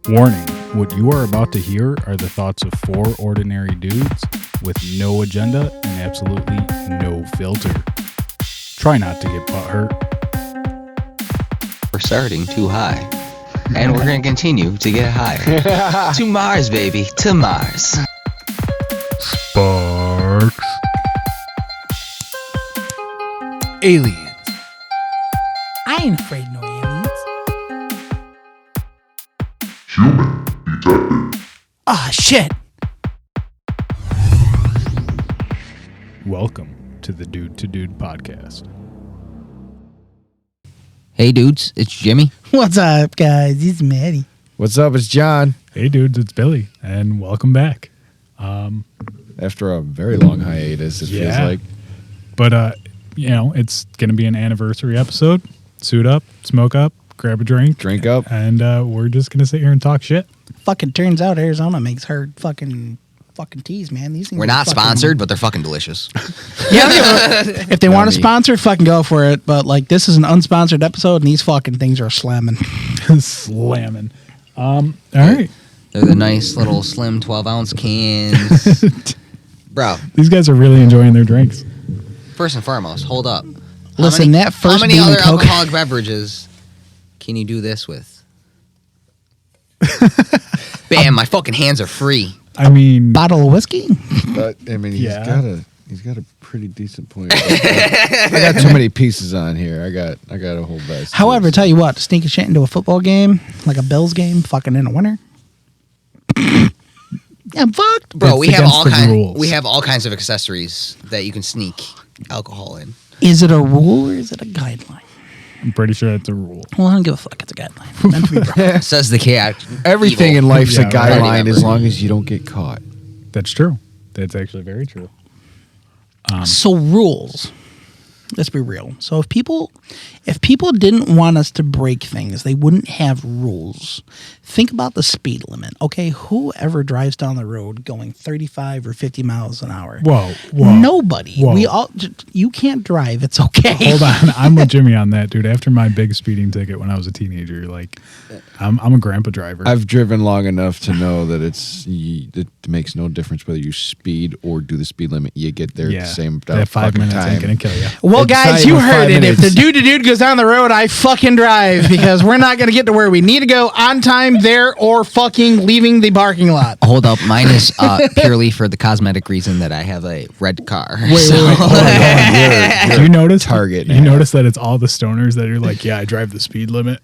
Warning, what you are about to hear are the thoughts of four ordinary dudes with no agenda and absolutely no filter. Try not to get butthurt. We're starting too high, and we're going to continue to get higher. To Mars, baby, to Mars. Sparks. Aliens. I ain't afraid no aliens. Human detected. Ah, shit. Welcome to the Dude to Dude podcast. Hey, dudes, it's Jimmy. What's up, guys? It's Maddie. What's up? It's John. Hey dudes, it's Billy, and welcome back. After a very long hiatus, it feels like. But, it's going to be an anniversary episode. Suit up, smoke up, grab a drink. Drink up. And we're just going to sit here and talk shit. Fucking turns out Arizona makes her fucking teas, man. These things We're are not fucking- sponsored, but they're fucking delicious. Yeah, if they want to me. sponsor, fucking go for it. But like, this is an unsponsored episode, and these fucking things are slamming. Slamming. All right. They're the nice little slim 12-ounce cans. Bro, These guys are really enjoying their drinks. first and foremost, hold up. Listen, that first How many bean other of Coke- alcoholic beverages can you do this with? Bam, my fucking hands are free. I mean, bottle of whiskey. But I mean, Yeah. he's got a pretty decent point. I got too many pieces on here. I got a whole vest. However, tell you what, sneaking shit into a football game, like a Bills game, fucking in the winter. I'm fucked. Bro, It's we have against all the rules. we have all kinds of accessories that you can sneak alcohol in. Is it a rule or is it a guideline? I'm pretty sure that's a rule. Well, I don't give a fuck. It's a guideline. Meant to be broken. Says the cat. everything evil. in life's a Yeah, right. guideline as long as you don't get caught. That's true. That's actually very true. So rules. Let's be real. So if people didn't want us to break things, they wouldn't have rules. Think about the speed limit. Okay, whoever drives down the road going 35 or 50 miles an hour. Whoa. Nobody. Whoa. We all. You can't drive. It's okay. Hold on. I'm with Jimmy on that, dude. After my big speeding ticket when I was a teenager, like, I'm a grandpa driver. I've driven long enough to know that it makes no difference whether you speed or do the speed limit. You get there at the same that 5 fucking minutes time. ain't going to kill you. Well, It's not guys, you even heard 5 it. If the minutes. dude goes down the road, I fucking drive because we're not going to get to where we need to go on time there or fucking leaving the parking lot. Hold up, mine is purely for the cosmetic reason that I have a red car. Wait. You notice Target You now. notice that it's all the stoners that are like, yeah, I drive the speed limit.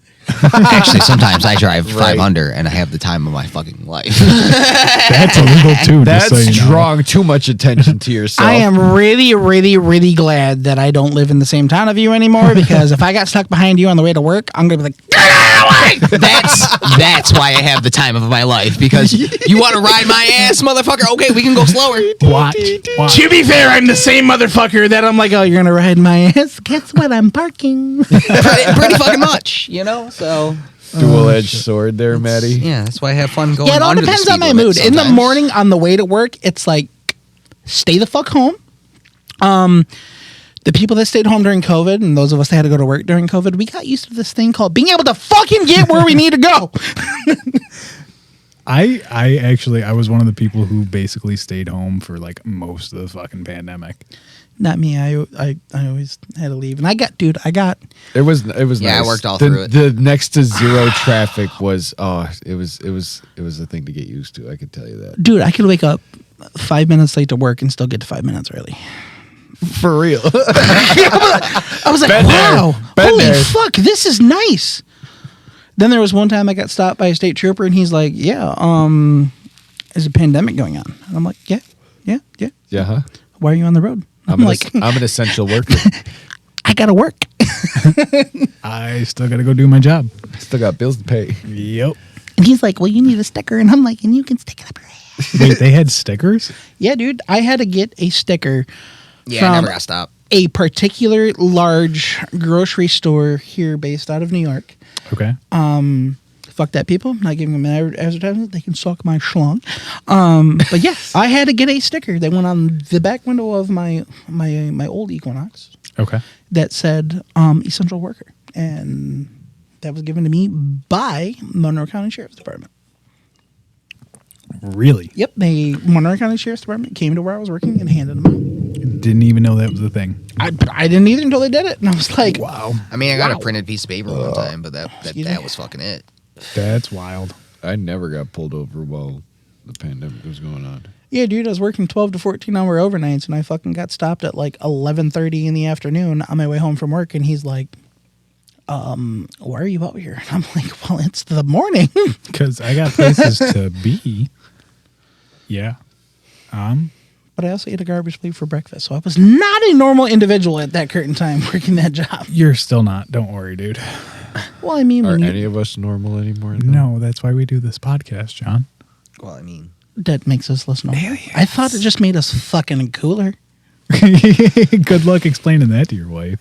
Actually, sometimes I drive Right. 5 under and I have the time of my fucking life. That's illegal too. That's just so you know. drawing too much attention to yourself. I am really, really, really glad that I don't live in the same town of you anymore because if I got stuck behind you on the way to work, I'm going to be like, get out of the way! That's why I have the time of my life, because you want to ride my ass, motherfucker? Okay, we can go slower. Watch. To be fair, I'm the same motherfucker that I'm like, oh, you're going to ride my ass? Guess what? I'm parking. pretty fucking much, you know? So, Dual-edged sword there, Maddie. yeah, that's why I have fun going Yeah, it all under the depends speed on my limit mood. In the sometimes. morning on the way to work, it's like, stay the fuck home. The people that stayed home during COVID and those of us that had to go to work during COVID, we got used to this thing called being able to fucking get where we need to go. I was one of the people who basically stayed home for like most of the fucking pandemic. Not me. I always had to leave. And I got It was Yeah, nice. I worked all the, through it. The next to zero traffic was it was a thing to get used to. I could tell you that. dude, I could wake up 5 minutes late to work and still get to 5 minutes early. For real. I was like, Been there. wow, Been holy there. fuck, this is nice. Then there was one time I got stopped by a state trooper and he's like, yeah, there's a pandemic going on. And I'm like, yeah. Yeah, huh? Why are you on the road? I'm like, I'm an essential worker. I gotta work. I still got to go do my job. Still got bills to pay. Yep. And he's like, well, you need a sticker. And I'm like, and you can stick it up your ass. Wait, they had stickers? Yeah, dude, I had to get a sticker Yeah, I from never got stopped. a particular large grocery store here based out of New York. Okay. Fuck that, people. Not giving them an advertisement. They can suck my schlong. But yes, I had to get a sticker that went on the back window of my old Equinox Okay. that said essential worker. And that was given to me by Monroe County Sheriff's Department. Really? Yep, Monroe County Sheriff's Department came to where I was working and handed them out. Didn't even know that was a thing. I didn't either until they did it, and I was like, Wow. I mean, I got Wow. a printed piece of paper one time, but that was fucking it. That's wild. I never got pulled over while the pandemic was going on. Yeah, dude, I was working 12 to 14-hour overnights, and I fucking got stopped at like 11:30 in the afternoon on my way home from work, and he's like, why are you out here? And I'm like, well, it's the morning. Because I got places to be. Yeah. But I also ate a garbage plate for breakfast, so I was not a normal individual at that current time working that job. You're still not. Don't worry, dude. Well, I mean, Are when any of us normal anymore? though? No, that's why we do this podcast, John. Well, I mean, that makes us less normal. I thought it just made us fucking cooler. Good luck explaining that to your wife.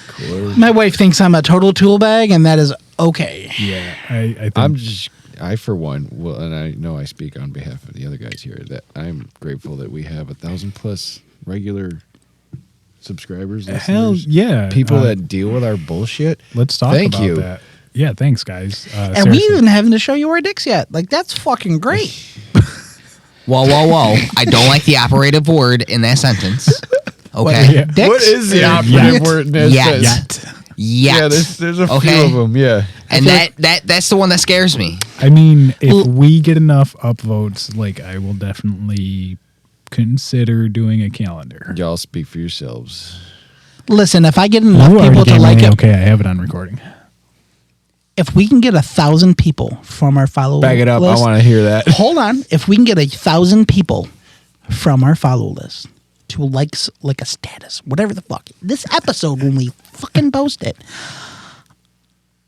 Cooler. My wife thinks I'm a total tool bag, and that is okay. Yeah, I think I for one, well, and I know I speak on behalf of the other guys here, that I'm grateful that we have 1,000+ regular subscribers. hell listeners, yeah. people that deal with our bullshit. let's talk Thank about you. that. Yeah, thanks, guys. And we seriously. even haven't to show you our dicks yet. Like, that's fucking great. whoa. I don't like the operative word in that sentence. Okay. Yeah. Dicks? What is the Yeah. operative word in that Yet. sentence? Yet. Yet. Yeah, there's a Okay. few of them. Yeah, And that's the one that scares me. I mean, if we get enough upvotes, like, I will definitely consider doing a calendar. y'all speak for yourselves. Listen, if I get enough You already people to gave like me it, okay, I have it on recording. if we can get 1,000 people from our follow Back it up. list, I want to hear that. hold on. If we can get 1,000 people from our follow list to like a status, whatever the fuck, this episode when we fucking post it,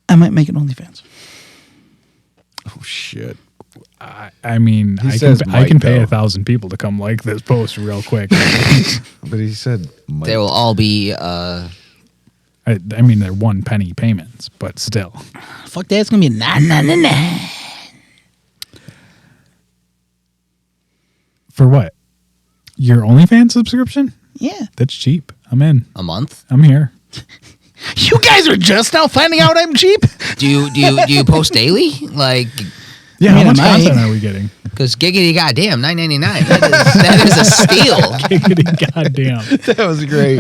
I might make it OnlyFans. Oh shit. I mean, He I says can pay might, 1,000 people to come like this post real quick. But he said, might. They will all be. I mean, they're 1 penny payments, but still. Fuck that, it's gonna be a 999. For what? Your OnlyFans subscription? Yeah. That's cheap. I'm in. A month? I'm here. You guys are just now finding out I'm cheap? Do you post daily? Like, Yeah, I mean, how much I might. content are we getting? because giggity goddamn, $9.99. That is a steal. Giggity goddamn. that was great.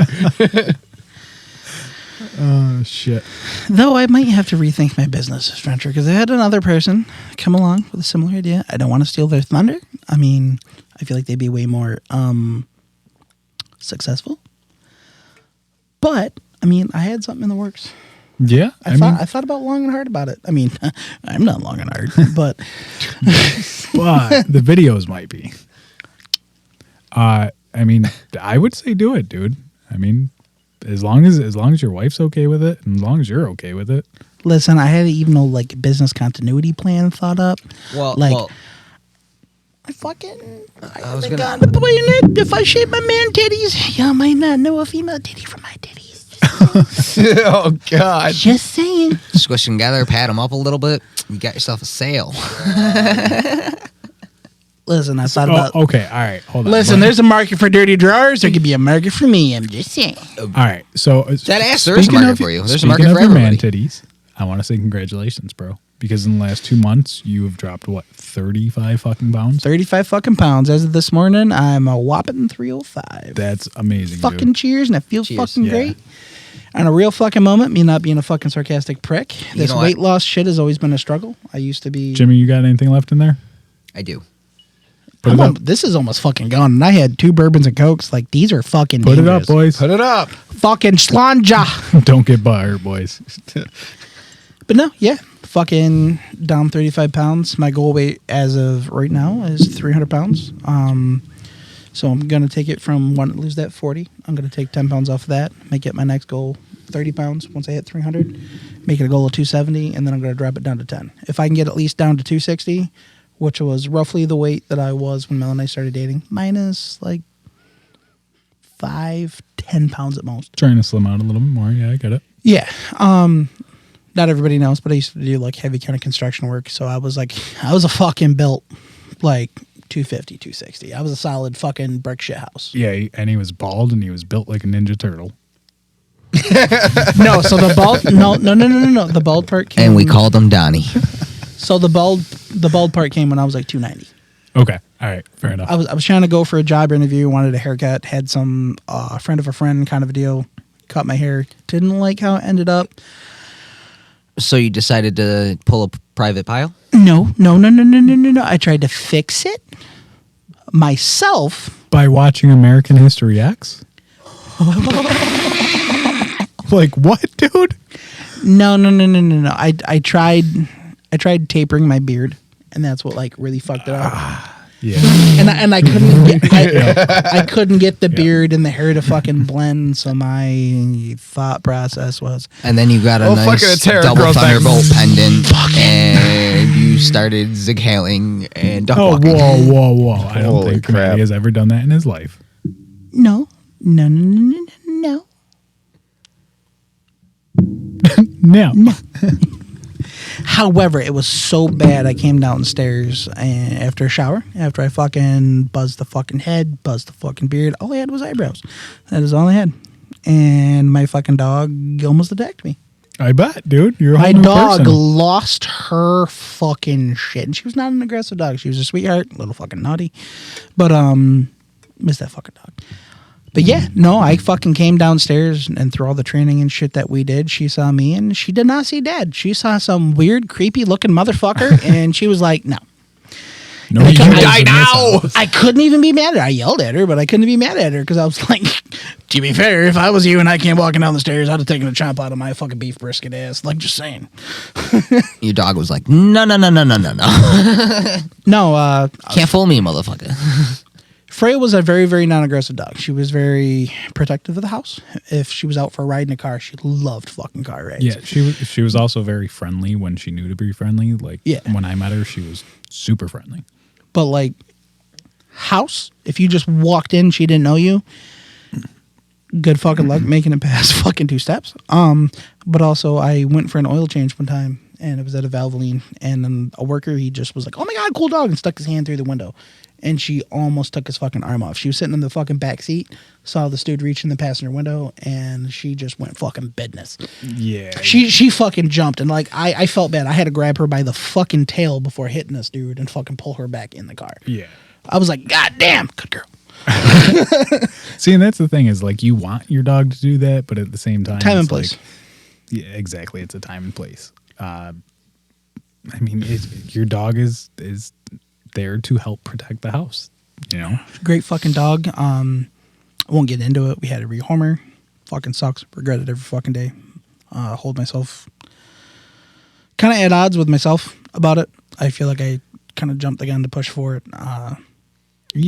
Oh, shit. Though I might have to rethink my business venture because I had another person come along with a similar idea. I don't want to steal their thunder. I mean, I feel like they'd be way more successful. But I mean, I had something in the works. Yeah. I thought about long and hard about it. I mean, I'm not long and hard, but but the videos might be. I mean, I would say do it, dude. I mean, as long as your wife's okay with it, and as long as you're okay with it. listen, I had even a like business continuity plan thought up. Well, Like, well, I was think gonna- on the planet, if I shape my man titties, y'all might not know a female titty from my titties. Oh God. Just saying. squish them together, pat them up a little bit. You got yourself a sale. Listen, I thought about. Okay, all right, hold on. Listen, there's a market for dirty drawers. There could be a market for me. I'm just saying. All right, so That ass, there is a market for you. There's a market speaking for of your man everybody. titties, I want to say congratulations, bro. Because in the last 2 months, you have dropped what, 35 fucking pounds? 35 fucking pounds. As of this morning, I'm a whopping 305. That's amazing, Fucking dude. cheers, and it feels Cheers. fucking Yeah. great. On a real fucking moment, me not being a fucking sarcastic prick, this know what? weight loss shit has always been a struggle. I used to be. Jimmy, you got anything left in there? I do. Put it up. This is almost fucking gone. And I had 2 bourbons and cokes. Like, these are fucking Put it dangerous. up, boys. Put it up. Fucking slanja. Don't get butthurt, boys. But no, yeah. Fucking down 35 pounds. My goal weight as of right now is 300 pounds. So I'm going to take it from lose that 40. I'm going to take 10 pounds off of that. Make it my next goal 30 pounds once I hit 300. Make it a goal of 270, and then I'm going to drop it down to 10. If I can get at least down to 260, which was roughly the weight that I was when Mel and I started dating, minus like 10 pounds at most. Trying to slim out a little bit more. Yeah, I get it. Yeah. Not everybody knows, but I used to do like heavy kind of construction work. So I was a fucking built like 250, 260. I was a solid fucking brick shit house. Yeah, and he was bald and he was built like a Ninja Turtle. No, so the bald, no. The bald part came. And we called him Donnie. So the bald part came when I was like 290. Okay. All right. Fair enough. I was trying to go for a job interview, wanted a haircut, had some friend of a friend kind of a deal, cut my hair. Didn't like how it ended up. So you decided to pull a private pile? No. I tried to fix it myself. By watching American History X? Like what, dude? No. I tried tapering my beard, and that's what like really fucked it up. Yeah. And I couldn't I couldn't get the beard and the hair to fucking blend. So my thought process was, And then you got a fucking nice a terror double grows back. thunderbolt pendant, and you started zighailing and duck Oh, walking. whoa. I don't Holy think crap. Maddie has ever done that in his life. no. No. However, it was so bad. I came downstairs and after a shower, after I fucking buzzed the fucking head, buzzed the fucking beard, all I had was eyebrows. That is all I had. And my fucking dog almost attacked me. I bet, dude. You're a My whole new dog person. lost her fucking shit. And she was not an aggressive dog. She was a sweetheart, little fucking naughty. But miss that fucking dog. But yeah, no, I fucking came downstairs and through all the training and shit that we did, she saw me and she did not see Dad. She saw some weird, creepy looking motherfucker and she was like, no. No, You guys die in this now. house. I couldn't even be mad at her. I yelled at her, but I couldn't be mad at her because I was like, to be fair, if I was you and I came walking down the stairs, I'd have taken a chomp out of my fucking beef brisket ass. Like, just saying. Your dog was like, no. No, Can't fool me, motherfucker. Freya was a very, very non-aggressive dog. She was very protective of the house. If she was out for a ride in a car, she loved fucking car rides. Yeah, she was also very friendly when she knew to be friendly. Like when I met her, she was super friendly. But like house, if you just walked in, she didn't know you. Good fucking luck making it past fucking 2 steps. But also I went for an oil change one time and it was at a Valvoline and then a worker, he just was like, "Oh my God, cool dog," and stuck his hand through the window. And she almost took his fucking arm off. She was sitting in the fucking back seat, saw this dude reach in the passenger window, and she just went fucking business. Yeah. She fucking jumped, and like I felt bad. I had to grab her by the fucking tail before hitting this dude and fucking pull her back in the car. Yeah. I was like, God damn, good girl. See, and that's the thing is like you want your dog to do that, but at the same time, Time and it's place. like- yeah, exactly. It's a time and place. I mean, your dog is there to help protect the house. You know. Great fucking dog. I won't get into it. We had to rehome her. Fucking sucks. Regret it every fucking day. Hold myself kind of at odds with myself about it. I feel like I kind of jumped the gun to push for it. Yeah,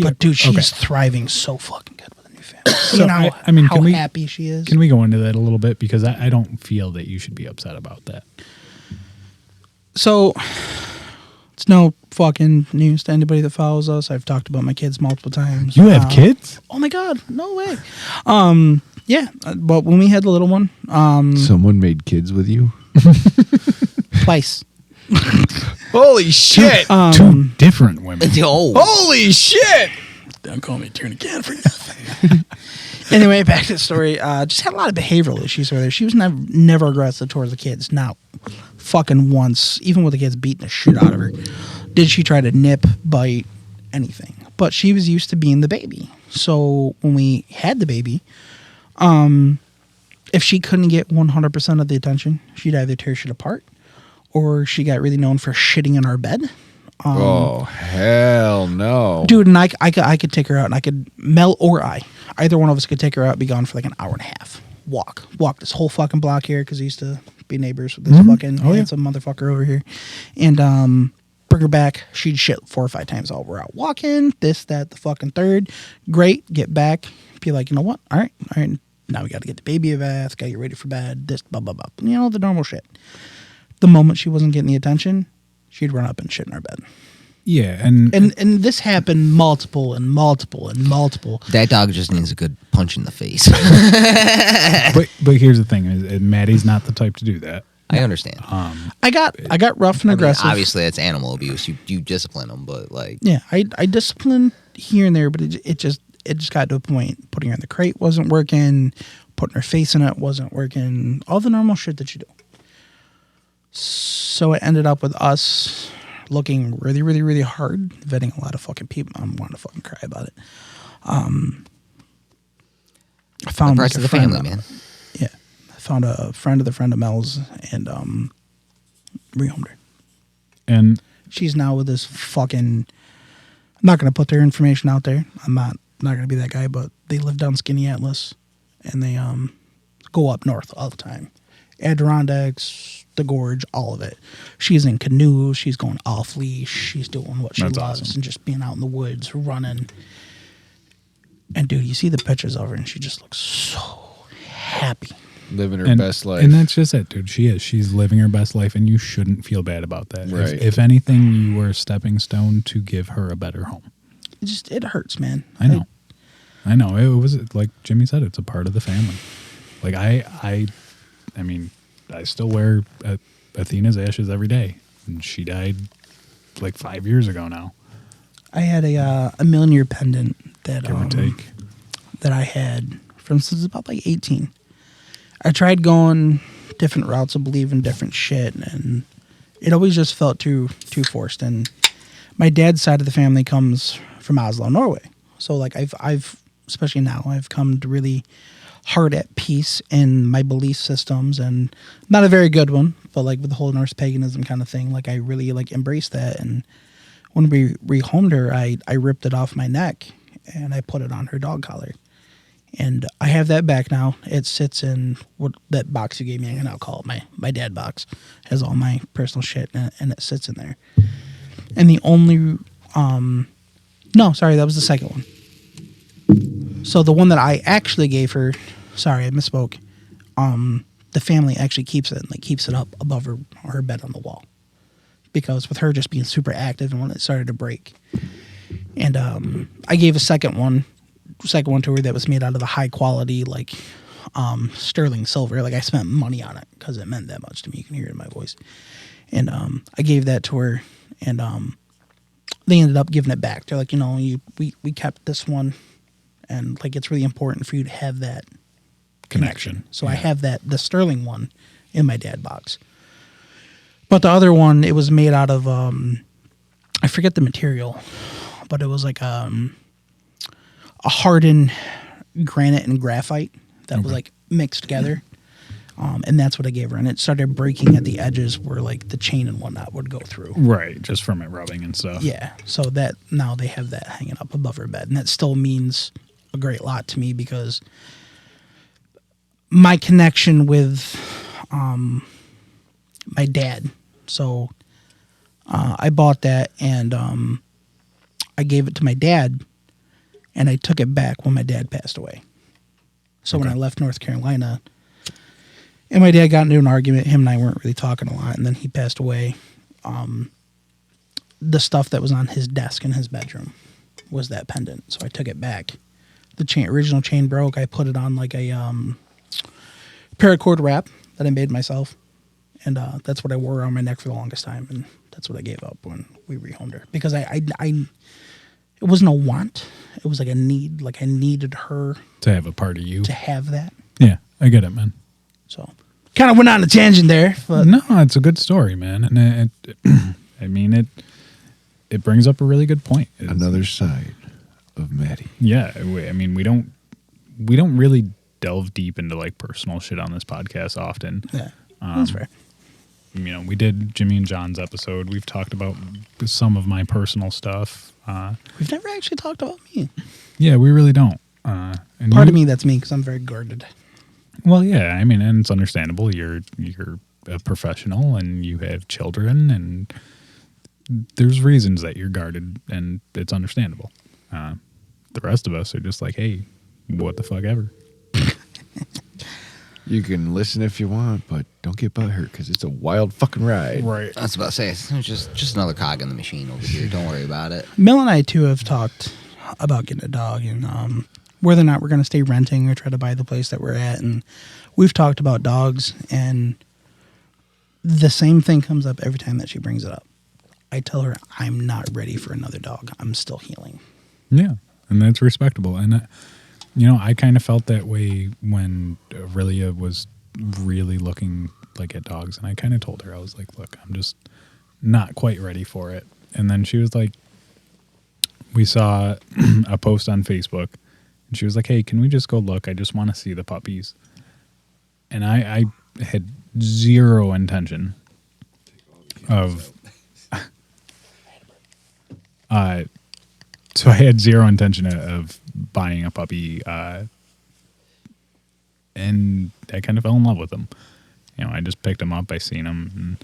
But dude, she's okay. thriving so fucking good with a new family. So, You know I mean, how can we- happy she is. Can we go into that a little bit because I don't feel that you should be upset about that. So it's no fucking news to anybody that follows us. I've talked about my kids multiple times. You have kids? Oh my God, no way. Yeah, but when we had the little one, Someone made kids with you? twice. Holy shit! 2 different women. Oh, Holy shit! Don't call me Tuna Can for nothing. Anyway, back to the story. Just had a lot of behavioral issues with her. She was never aggressive towards the kids. Not fucking once. Even with the kids beating the shit out of her, did she try to nip, bite, anything. But she was used to being the baby. So when we had the baby, if she couldn't get 100% of the attention, she'd either tear shit apart or she got really known for shitting in our bed. Oh, hell no. Dude, and I could take her out, and I could, Mel or either one of us could take her out, be gone for like an hour and a half. Walk this whole fucking block here because I used to be neighbors with this fucking handsome motherfucker over here, and bring her back. She'd shit 4 or 5 times while we're out walking. This, that, the fucking third. Great, get back. Be like, you know what? All right. Now we got to get the baby a bath. Got to get ready for bed. This, blah blah blah. You know, the normal shit. The moment she wasn't getting the attention, she'd run up and shit in our bed. Yeah, and this happened multiple. that dog just needs a good punch in the face. but here's the thing: is Maddie's not the type to do that. I understand. I got rough and I mean, aggressive. obviously, it's animal abuse. You discipline them, but like, Yeah, I disciplined here and there, but it just got to a point. Putting her in the crate wasn't working. Putting her face in it wasn't working. All the normal shit that you do. So it ended up with us looking really, really, really hard, vetting a lot of fucking people. I'm wanting to fucking cry about it. I found The parts like of the family, man. Yeah, I found a friend of Mel's and rehomed her. And She's now with this fucking. I'm not gonna put their information out there. I'm not gonna be that guy, but they live down Skinny Atlas, and they go up north all the time. Adirondacks, the gorge, all of it. She's in canoes. She's going off leash. She's doing what she That's loves awesome. and just being out in the woods, running. And dude, you see the pictures of her, and she just looks so happy. Living her best life. And that's just it, dude. She's living her best life, and you shouldn't feel bad about that. Right. If anything, you were a stepping stone to give her a better home. It hurts, man. I know. It was like Jimmy said, it's a part of the family. Like I mean, I still wear Athena's ashes every day, and she died like 5 years ago now. I had a million-year pendant that Give or take. that I had from since about like 18. I tried going different routes of believing different shit, and it always just felt too forced. And my dad's side of the family comes from Oslo, Norway. So like I've especially now I've come to really hard at peace in my belief systems, and not a very good one, but like with the whole Norse paganism kind of thing, like I really like embraced that. And when we rehomed her, I ripped it off my neck and I put it on her dog collar. And I have that back now. It sits in that box you gave me, and I'll call it my dad box. It has all my personal shit, and it sits in there. And the only, no, sorry, that was the second one. So the one that I actually gave her, sorry, I misspoke. The family actually keeps it, like keeps it up above her bed on the wall, because with her just being super active and when it started to break, and I gave a second one to her that was made out of the high quality like sterling silver. Like I spent money on it because it meant that much to me. You can hear it in my voice. And I gave that to her, and they ended up giving it back. They're like, we kept this one, and like it's really important for you to have that connection. So I have the sterling one in my dad box. But the other one, it was made out of I forget the material, but it was like a hardened granite and graphite that was like mixed together. And that's what I gave her. And it started breaking at the edges where like the chain and whatnot would go through. Right, just from it rubbing and stuff. Yeah. So that now they have that hanging up above her bed. And that still means a great lot to me, because my connection with my dad. So I bought that, and I gave it to my dad, and I took it back when my dad passed away. So when I left North Carolina, and my dad got into an argument, him and I weren't really talking a lot, and then he passed away. The stuff that was on his desk in his bedroom was that pendant. So I took it back. The original chain broke. I put it on like a paracord wrap that I made myself. And that's what I wore on my neck for the longest time. And that's what I gave up when we rehomed her. Because it wasn't a want. It was like a need. Like I needed her To have a part of you. to have that. Yeah, I get it, man. So kind of went on a tangent there. But No, it's a good story, man. And I mean, it brings up a really good point. Another side of Maddie. Yeah, I mean, we don't really delve deep into like personal shit on this podcast often. yeah, that's fair. We did Jimmy and John's episode. We've talked about some of my personal stuff. We've never actually talked about me. Yeah, we really don't. And Part of me, that's me, because I'm very guarded. Well, yeah, I mean, and it's understandable. You're a professional and you have children, and there's reasons that you're guarded, and it's understandable. The rest of us are just like, hey, what the fuck ever. You can listen if you want, but don't get butthurt because it's a wild fucking ride. Right. I was about to say, it's just another cog in the machine over here. Don't worry about it. Mel and I, too, have talked about getting a dog, and whether or not we're going to stay renting or try to buy the place that we're at. And we've talked about dogs, and the same thing comes up every time that she brings it up. I tell her I'm not ready for another dog. I'm still healing. Yeah, and that's respectable. And, I kind of felt that way when Aurelia was really looking like at dogs. And I kind of told her, I was like, look, I'm not quite ready for it. And then she was like, we saw a post on Facebook, and she was like, hey, can we just go look? I just want to see the puppies. And I had zero intention of... so I had zero intention of buying a puppy, and I kind of fell in love with them. You know, I just picked them up. I seen them, and,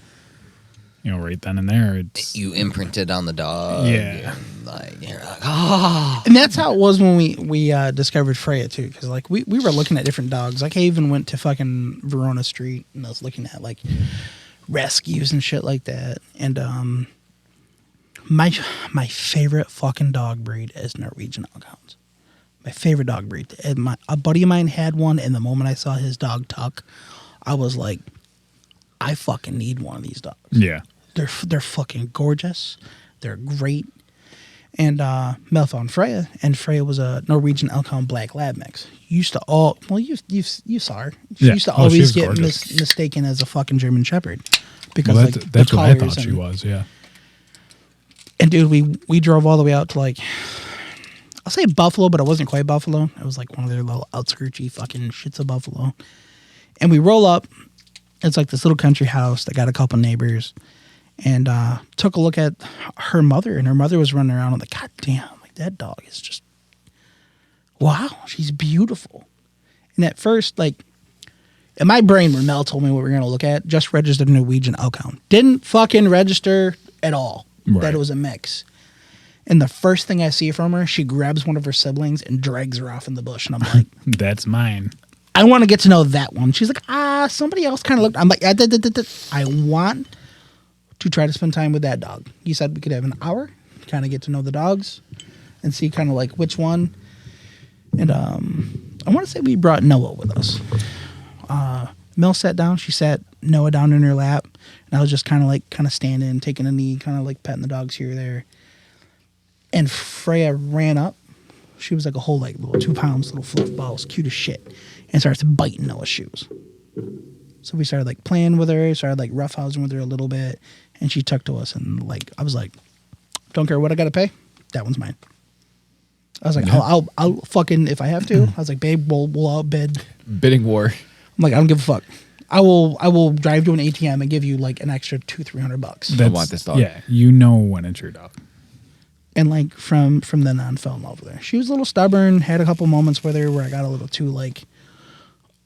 you know, right then and there, it's... You imprinted on the dog. Yeah. And like, you're like, oh. And that's how it was when we discovered Freya, too. Because, like, we were looking at different dogs. Like, I even went to fucking Verona Street, and I was looking at, like, rescues and shit like that. And, my favorite fucking dog breed is Norwegian Elkhounds. My favorite dog breed. And a buddy of mine had one, and the moment I saw his dog Tuck, I was like, I fucking need one of these dogs. Yeah. They're fucking gorgeous. They're great. And Mel found Freya, and Freya was a Norwegian Elkhound Black Lab mix. You saw her. She Yeah. used to Oh, she always was get gorgeous. mistaken as a fucking German Shepherd because Well, like that's the what I colors thought she and- was, yeah. And dude, we drove all the way out to like, I'll say Buffalo, but it wasn't quite Buffalo. It was like one of their little outskirtsy fucking shits of Buffalo. And we roll up. It's like this little country house that got a couple neighbors, and took a look at her mother, and her mother was running around. I'm like, God damn, like that dog is just, wow, she's beautiful. And at first, like, in my brain, when Mel told me what we were going to look at, just registered a Norwegian Elkhound. Didn't fucking register at all Right. that it was a mix. And the first thing I see from her, she grabs one of her siblings and drags her off in the bush. And I'm like, That's mine. I want to get to know that one. She's like, somebody else kind of looked. I'm like, I want to try to spend time with that dog. You said we could have an hour, kind of get to know the dogs and see kind of like which one. And I want to say we brought Noah with us. Mel sat down. She sat Noah down in her lap. And I was just kind of standing, taking a knee, kind of like petting the dogs here or there. And Freya ran up. She was like a whole like little 2 pounds, little fluff balls, cute as shit, and starts biting Noah's shoes. So we started like playing with her, started like roughhousing with her a little bit, and she took to us, and like I was like, don't care what I gotta pay, that one's mine. I was like, Yeah. I'll fucking if I have to. I was like, babe, we'll outbid. Bidding war. I'm like, I don't give a fuck. I will drive to an ATM and give you like an extra $200-300. I want this dog. Yeah, you know when it's your dog. And like from then on, fell in love with her. She was a little stubborn. Had a couple moments with her where I got a little too like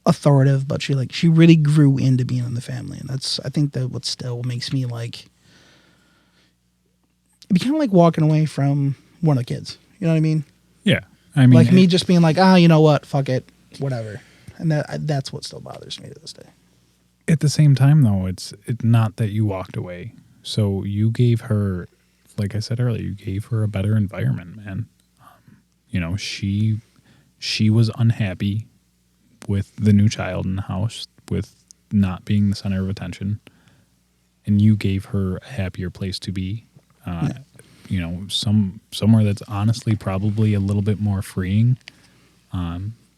authoritative, but she really grew into being in the family, and I think that what still makes me like. It'd be kind of like walking away from one of the kids. You know what I mean? Yeah, I mean, Like me just being like, you know what, fuck it, whatever, and that's what still bothers me to this day. at the same time, though, it's not that you walked away. So you gave her, like I said earlier, you gave her a better environment, man. You know, she was unhappy with the new child in the house, with not being the center of attention, and you gave her a happier place to be. You know, somewhere that's honestly probably a little bit more freeing,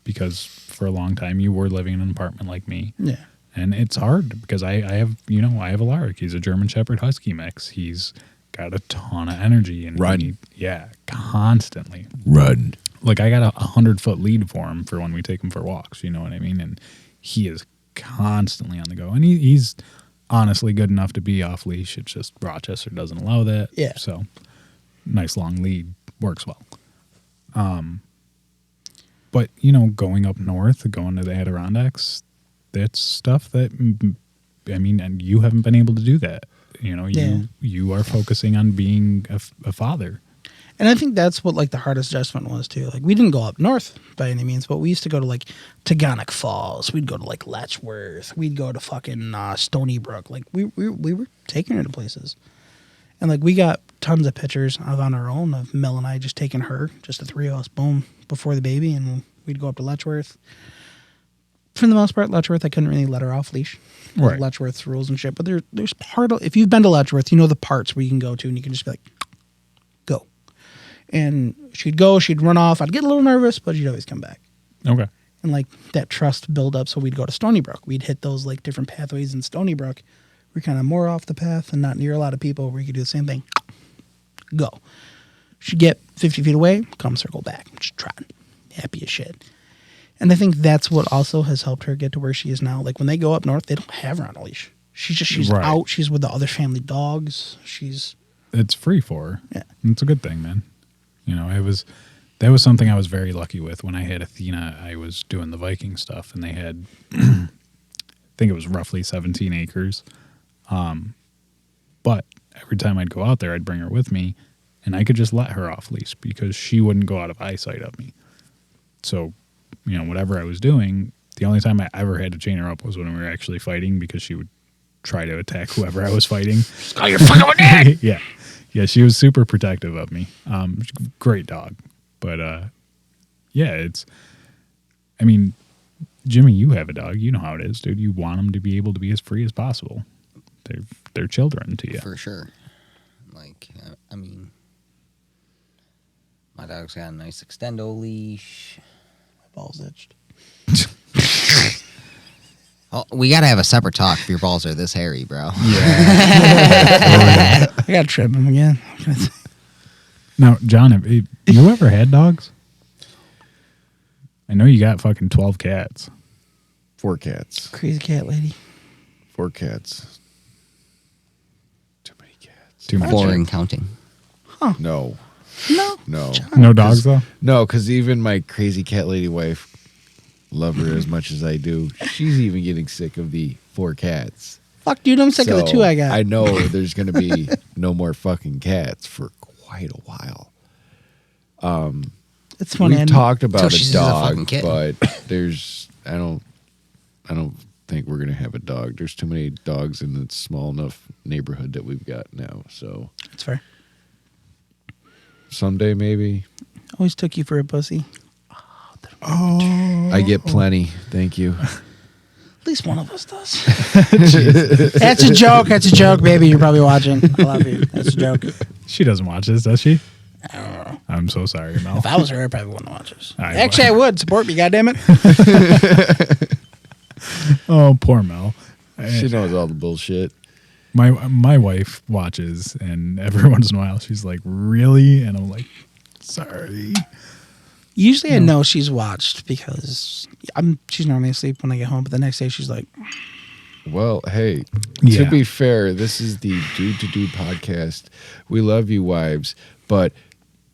because for a long time you were living in an apartment like me. Yeah. And it's hard because I have a Lark. He's a German Shepherd Husky mix. He's got a ton of energy and Run. constantly. Run. Like I got a 100-foot lead for him for when we take him for walks. You know what I mean? And he is constantly on the go. And he's honestly good enough to be off leash. It's just Rochester doesn't allow that. Yeah. So nice long lead works well. But you know, going up north, going to the Adirondacks, that's stuff that, I mean, and you haven't been able to do that. You know, you are focusing on being a father. And I think that's what like the hardest adjustment was too. Like we didn't go up north by any means, but we used to go to like Taganock Falls. We'd go to like Letchworth. We'd go to fucking Stony Brook. Like we were taking her to places, and like we got tons of pictures of on our own of Mel and I just taking her, just the three of us, boom, before the baby, and we'd go up to Letchworth. For the most part, Letchworth, I couldn't really let her off leash. Right. Letchworth's rules and shit. But there's part of, if you've been to Letchworth, you know the parts where you can go to and you can just be like, go. And she'd go, she'd run off. I'd get a little nervous, but she'd always come back. Okay. And like that trust build up. So we'd go to Stony Brook. We'd hit those like different pathways in Stony Brook We're kind of more off the path and not near a lot of people where you can do the same thing. Go. Should get 50 feet away, come circle back. Just trotting. Happy as shit. And I think that's what also has helped her get to where she is now. Like when they go up north, they don't have her on a leash. She's Right. out. She's with the other family dogs. It's free for her. Yeah. It's a good thing, man. That was something I was very lucky with when I had Athena. I was doing the Viking stuff, and they had, I think it was roughly 17 acres. But every time I'd go out there, I'd bring her with me, and I could just let her off leash because she wouldn't go out of eyesight of me. So, whatever I was doing, the only time I ever had to chain her up was when we were actually fighting because she would try to attack whoever I was fighting. Oh, you're fucking with that! Yeah. Yeah, she was super protective of me. Great dog. But, Jimmy, you have a dog. You know how it is, dude. You want them to be able to be as free as possible. They're children to you. For sure. My dog's got a nice extendo leash. My balls itched. Oh, we gotta have a separate talk if your balls are this hairy, bro. I gotta trim him again. Now, John, have you ever had dogs? I know you got fucking 12 cats. 4 cats. Crazy cat lady. 4 cats. Too many cats. Too much. 4 and counting. No. No. No. No dogs, though? No, because even my crazy cat lady wife, love her as much as I do, she's even getting sick of the 4 cats. Fuck, dude, I'm sick of the 2 I got. I know there's going to be no more fucking cats for quite a while. It's funny. We've talked about Till a she sees a fucking dog, kitten. but I don't think we're going to have a dog. There's too many dogs in the small enough neighborhood that we've got now. So That's fair. someday maybe. Always took you for a pussy. I get plenty. Thank you. At least one of us does. That's a joke. That's a joke, baby. You're probably watching. I love you. That's a joke. She doesn't watch this, does she? I don't know. I'm so sorry, Mel. If I was her, I probably wouldn't watch this. I Actually, I would. Support me, goddammit. Oh, poor Mel. She knows all the bullshit. My wife watches, and every once in a while she's like, "Really?" And I'm like, "Sorry." Usually I know she's watched because she's normally asleep when I get home, but the next day she's like, Well, hey, Yeah. to be fair, this is the Dude to Do podcast. We love you, wives, but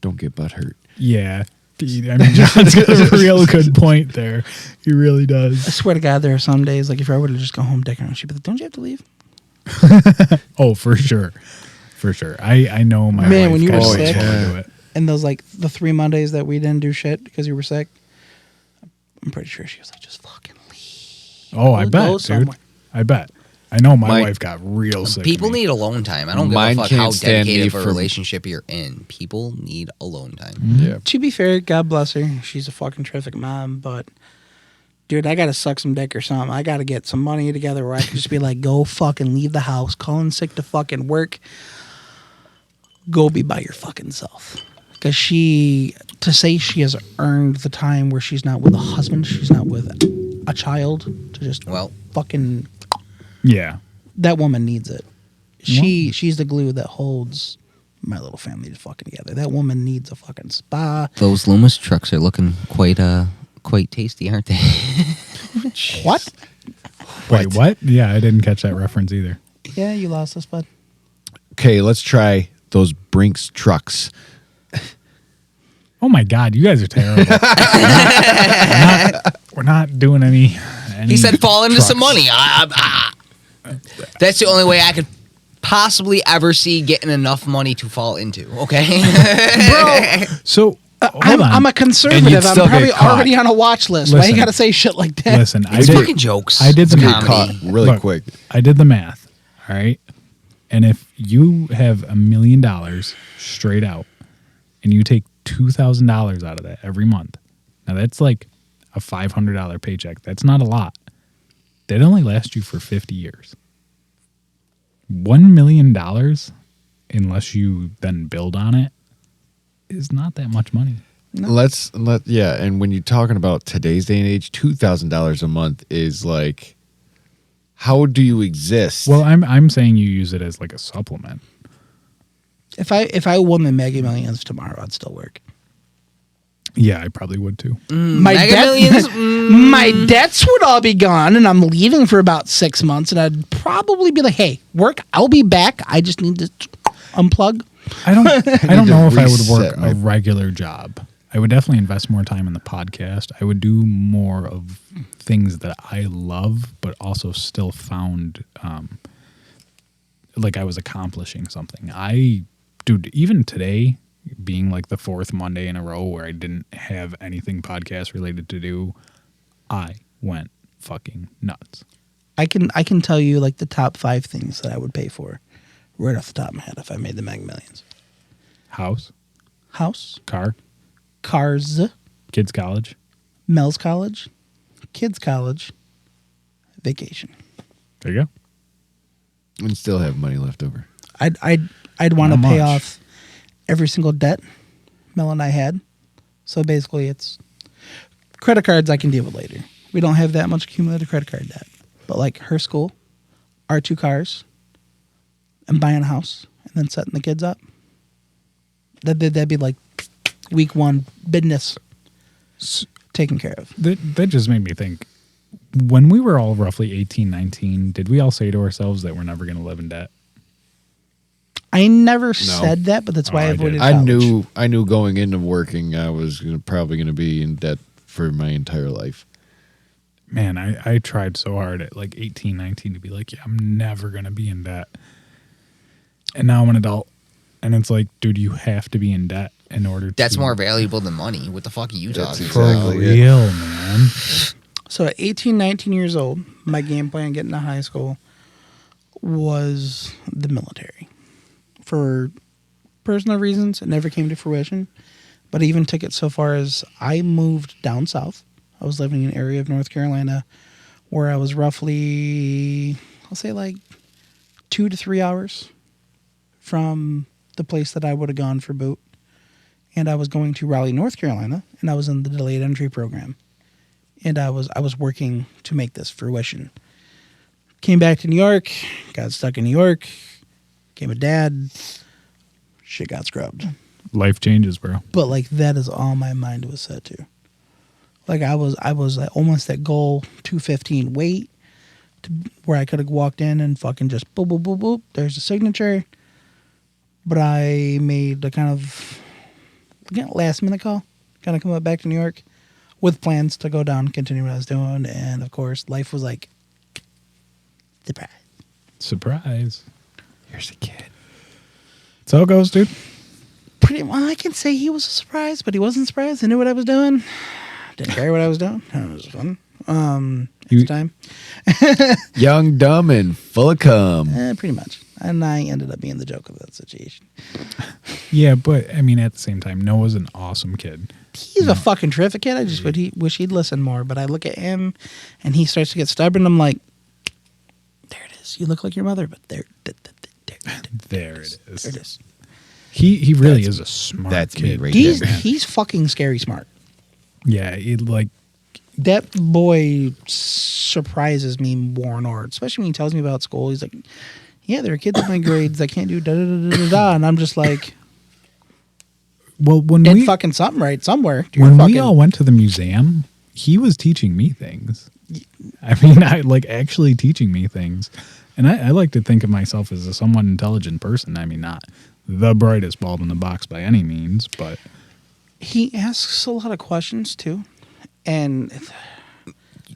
don't get butthurt. Yeah. I mean, John's got a real good point there. He really I does. swear to God, there are some days, like if I were to just go home, deck around, she'd be like, don't you have to leave? Oh, for sure. For sure. I know my Man, wife when you were kinda sick- wants to do it. And those, like, the 3 Mondays that we didn't do shit because you were sick, I'm pretty sure she was like, just fucking leave. Oh, I We'll bet, go dude. somewhere. I bet. I know my My- wife got real sick. People of me. need alone time. I don't give Mine a fuck can't how stand me dedicated of a from- relationship you're in. People need alone time. Yeah. To be fair, God bless her. She's a fucking terrific mom, but dude, I gotta suck some dick or something. I gotta get some money together where I can just be like, go fucking leave the house, call in sick to fucking work. Go be by your fucking self. Because to say she has earned the time where she's not with a husband, she's not with a child, to just fucking, Yeah. that woman needs it. She's the glue that holds my little family fucking together. That woman needs a fucking spa. Those Loomis trucks are looking quite tasty, aren't they? What? Wait, what? Yeah, I didn't catch that reference either. Yeah, you lost us, bud. Okay, let's try those Brinks trucks. Oh my God, you guys are terrible. we're not doing any He said fall into trucks. some money. That's the only way I could possibly ever see getting enough money to fall into, okay? Bro, So, hold on. I'm a And conservative. you'd I'm still get probably caught. already on a watch list. Why Listen. you gotta say shit like that? Listen, It's fucking jokes. I did the It's math. comedy. Caught really Look, quick. I did the math. All right. And if you have $1 million straight out and you take $2,000 out of that every month, now that's like a $500 paycheck. That's not a lot. That only lasts you for 50 years. $1 million, unless you then build on it, is not that much money. And when you're talking about today's day and age, $2,000 a month is like How do you exist? Well, I'm saying you use it as like a supplement. If I won the Mega Millions tomorrow, I'd still work. Yeah, I probably would too. Mega Millions? My debts would all be gone, and I'm leaving for about 6 months, and I'd probably be like, "Hey, work. I'll be back. I just need to unplug." I don't know if I would reset work a regular job. I would definitely invest more time in the podcast. I would do more of things that I love, but also still found like I was accomplishing something. Dude, even today, being like the 4th Monday in a row where I didn't have anything podcast related to do, I went fucking nuts. I can tell you like the top 5 things that I would pay for right off the top of my head if I made the Mega Millions. House, House, car, cars, kids' college. Mel's college, kids' college, vacation. There you go. And still have money left over. I'd want to Not pay much. off every single debt Mel and I had. So basically, it's credit cards I can deal with later. We don't have that much accumulated credit card debt. But like her school, our 2 cars, and buying a house, and then setting the kids up. That'd be like week 1 business taken care of. That just made me think. When we were all roughly 18, 19, did we all say to ourselves that we're never going to live in debt? I never said that, but that's why Oh, I I avoided did. college. I knew going into working I was probably going to be in debt for my entire life. Man, I tried so hard at like 18, 19 to be like, yeah, I'm never going to be in debt. And now I'm an adult. And it's like, dude, you have to be in debt in order to... That's more valuable than money. What the fuck are you talking For about? exactly it. real, man. So at 18, 19 years old, my game plan getting to high school was the military. For personal reasons, it never came to fruition. But I even took it so far as I moved down south. I was living in an area of North Carolina where I was roughly, I'll say like 2 to 3 hours from the place that I would have gone for boot. And I was going to Raleigh, North Carolina, and I was in the delayed entry program. And I was working to make this fruition. Came back to New York, got stuck in New York, became a dad, shit got scrubbed. Life changes, bro. But like that is all my mind was set to. Like I was like almost at goal 215 weight to where I could have walked in and fucking just boop boop boop boop. There's a signature. But I made a kind of last minute call, kind of come up back to New York with plans to go down, continue what I was doing, and of course life was like surprise. Surprise. Here's a kid. That's how it goes, dude. Pretty well, I can say he was a surprise, but he wasn't surprised. I knew what I was doing. Didn't care what I was doing. It was fun. It's time. Young, dumb, and full of cum. Pretty much. And I ended up being the joke of that situation. Yeah, but I mean, at the same time, Noah's an awesome kid. He's a fucking terrific kid. I just wish he'd listen more. But I look at him, and he starts to get stubborn. I'm like, there it is. You look like your mother, but there There it is. There it is. He really is a smart that's me kid. right He's there, man. he's fucking scary smart. Yeah, like That boy surprises me more and more, especially when he tells me about school. He's like, yeah, there are kids in my grades that can't do da-da-da-da-da-da. And I'm just like, well, when did we fucking something right somewhere. when we all went to the museum, he was teaching me things. I mean, I like actually teaching me things. And I like to think of myself as a somewhat intelligent person. I mean, not the brightest bulb in the box by any means, but He asks a lot of questions, too. And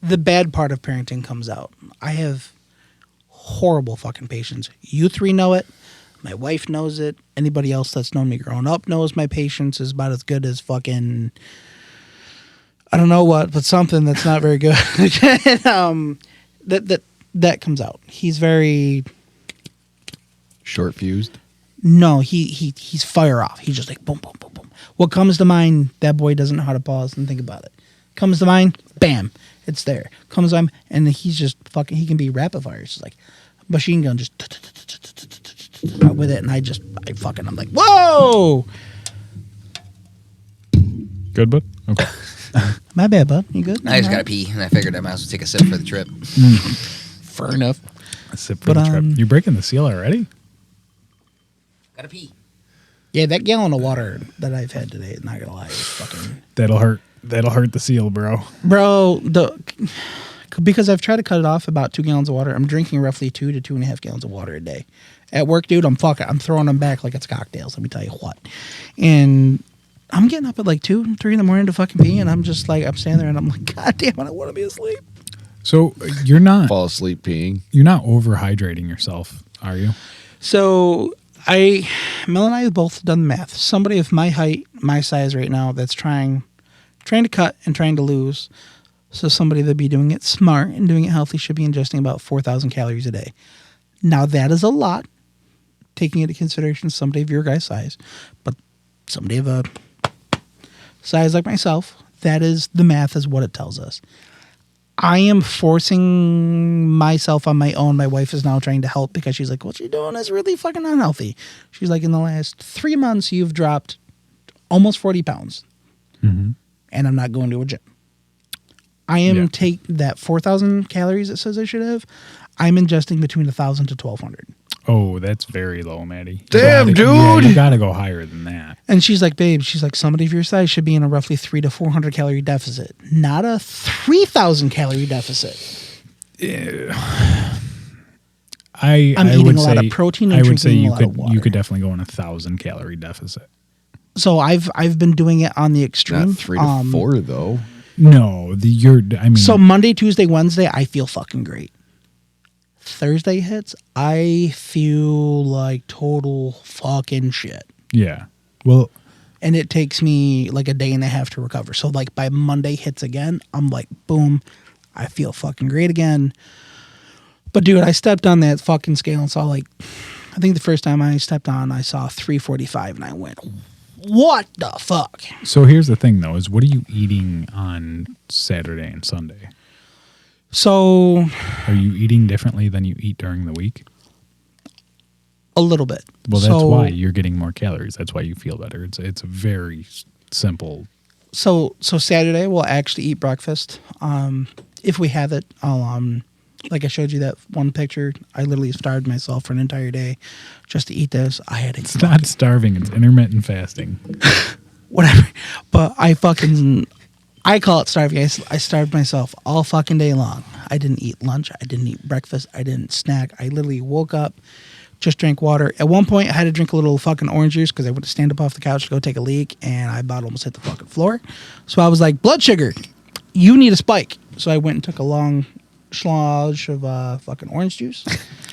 the bad part of parenting comes out. I have horrible fucking patience. You 3 know it. My wife knows it. Anybody else that's known me growing up knows my patience is about as good as fucking, I don't know what, but something that's not very good. That comes out. He's very... Short fused. No, he's fire off. He's just like boom, boom, boom, boom. What comes to mind, that boy doesn't know how to pause and think about it. Comes to mind, bam, it's there. Comes to mind, and he's just fucking, he can be rapid fire. It's just like machine gun, just with it. And I'm like, whoa! good, bud. Okay. My bad, bud. You good? I just got to pee, and I figured I might as well take a sip for the trip. Fair enough. That's it for the trip. You're breaking the seal already? Gotta pee. Yeah, that gallon of water that I've had today, not gonna lie, is fucking. That'll hurt. That'll hurt the seal, bro. Bro, because I've tried to cut it off about 2 gallons of water. I'm drinking roughly 2 to 2.5 gallons of water a day. At work, dude, I'm throwing them back like it's cocktails. Let me tell you what. And I'm getting up at like 2, 3 in the morning to fucking pee, and I'm just like, I'm standing there and I'm like, God damn it, I want to be asleep. So you're not Fall asleep peeing. You're not overhydrating yourself, are you? So Mel and I have both done the math. Somebody of my height, my size right now, that's trying to cut and trying to lose. So somebody that'd be doing it smart and doing it healthy should be ingesting about 4,000 calories a day. Now that is a lot, taking into consideration somebody of your guy's size, but somebody of a size like myself, that is the math is what it tells us. I am forcing myself on my own. My wife is now trying to help because she's like, what you're doing is really fucking unhealthy. She's like, in the last 3 months, you've dropped almost 40 pounds. Mm-hmm. And I'm not going to a gym. I am take that 4,000 calories it says I should have. I'm ingesting between 1,000 to 1,200. Oh, that's very low, Maddie. Damn, dude. Yeah, you gotta go higher than that. And she's like, babe, somebody of your size should be in a roughly 300 to 400 calorie deficit, not a 3,000 calorie deficit. I'm eating a lot of protein and drinking a lot of water. You could definitely go in 1,000 calorie deficit. So I've been doing it on the extreme. Not 3 to 4 though. No, So Monday, Tuesday, Wednesday, I feel fucking great. Thursday hits, I feel like total fucking shit. Yeah. Well, and it takes me like a day and a half to recover. So like by Monday hits again, I'm like, boom, I feel fucking great again. But dude, I stepped on that fucking scale and saw like, I think the first time I stepped on, I saw 345 and I went, what the fuck? So here's the thing though, is what are you eating on Saturday and Sunday? So are you eating differently than you eat during the week? A little bit. Well, that's why you're getting more calories. That's why you feel better. It's a very simple. So Saturday we'll actually eat breakfast. If we have it, I'll like I showed you that one picture. I literally starved myself for an entire day just to eat this. It's not starving. It's intermittent fasting. Whatever. But I call it starving. I starved myself all fucking day long. I didn't eat lunch. I didn't eat breakfast. I didn't snack. I literally woke up, just drank water. At one point, I had to drink a little fucking orange juice because I went to stand up off the couch to go take a leak, and I about almost hit the fucking floor. So I was like, blood sugar, you need a spike. So I went and took a long schlonge of fucking orange juice.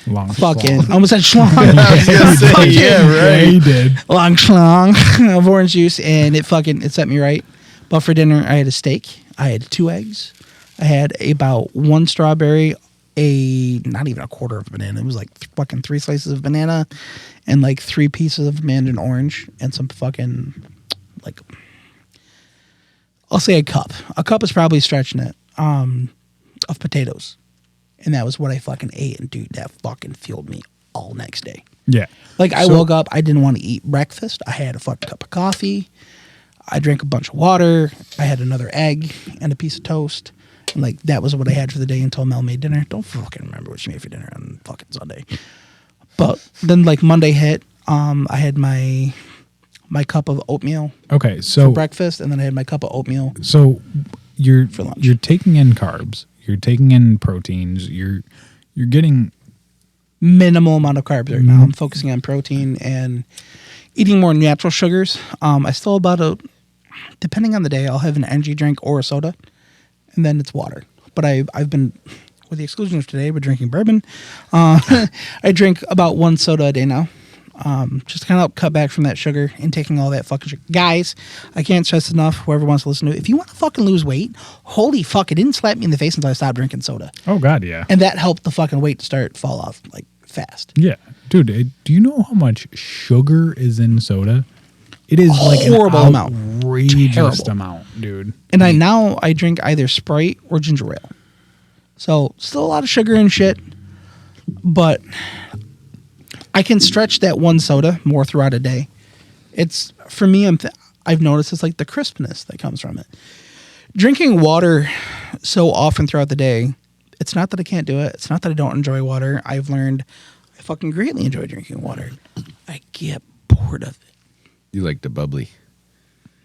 Long fucking schlong. almost said schlong. Yeah, he did. Long schlong of orange juice, and it set me right. But for dinner, I had a steak. I had 2 eggs. I had about 1 strawberry, not even a quarter of a banana. It was like fucking 3 slices of banana and like 3 pieces of mandarin orange and some fucking like, I'll say a cup. A cup is probably stretching it, of potatoes. And that was what I fucking ate. And dude, that fucking fueled me all next day. Yeah. Like I woke up, I didn't want to eat breakfast. I had a fucking cup of coffee. I drank a bunch of water. I had another egg and a piece of toast. And like that was what I had for the day until Mel made dinner. Don't fucking remember what she made for dinner on fucking Sunday. But then like Monday hit, I had my cup of oatmeal. Okay, so for breakfast, and then I had my cup of oatmeal. So you're for lunch. You're taking in carbs. You're taking in proteins. You're getting minimal amount of carbs right now. I'm focusing on protein and eating more natural sugars. I still depending on the day, I'll have an energy drink or a soda, and then it's water. But I've been, with the exclusion of today, we're drinking bourbon. I drink about 1 soda a day now. Just to kind of help cut back from that sugar and taking all that fucking sugar. Guys, I can't stress enough, whoever wants to listen to it, if you want to fucking lose weight, holy fuck, it didn't slap me in the face until I stopped drinking soda. Oh, God, yeah. And that helped the fucking weight to fall off, like, fast. Yeah. Dude, do you know how much sugar is in soda? It is like horrible an amount. outrageous amount, dude. And I drink either Sprite or ginger ale. So, still a lot of sugar and shit, but I can stretch that 1 soda more throughout a day. It's, for me, I've noticed it's like the crispness that comes from it. Drinking water so often throughout the day, It's not that I can't do it. It's not that I don't enjoy water. I've learned I fucking greatly enjoy drinking water. I get bored of it. You like the bubbly.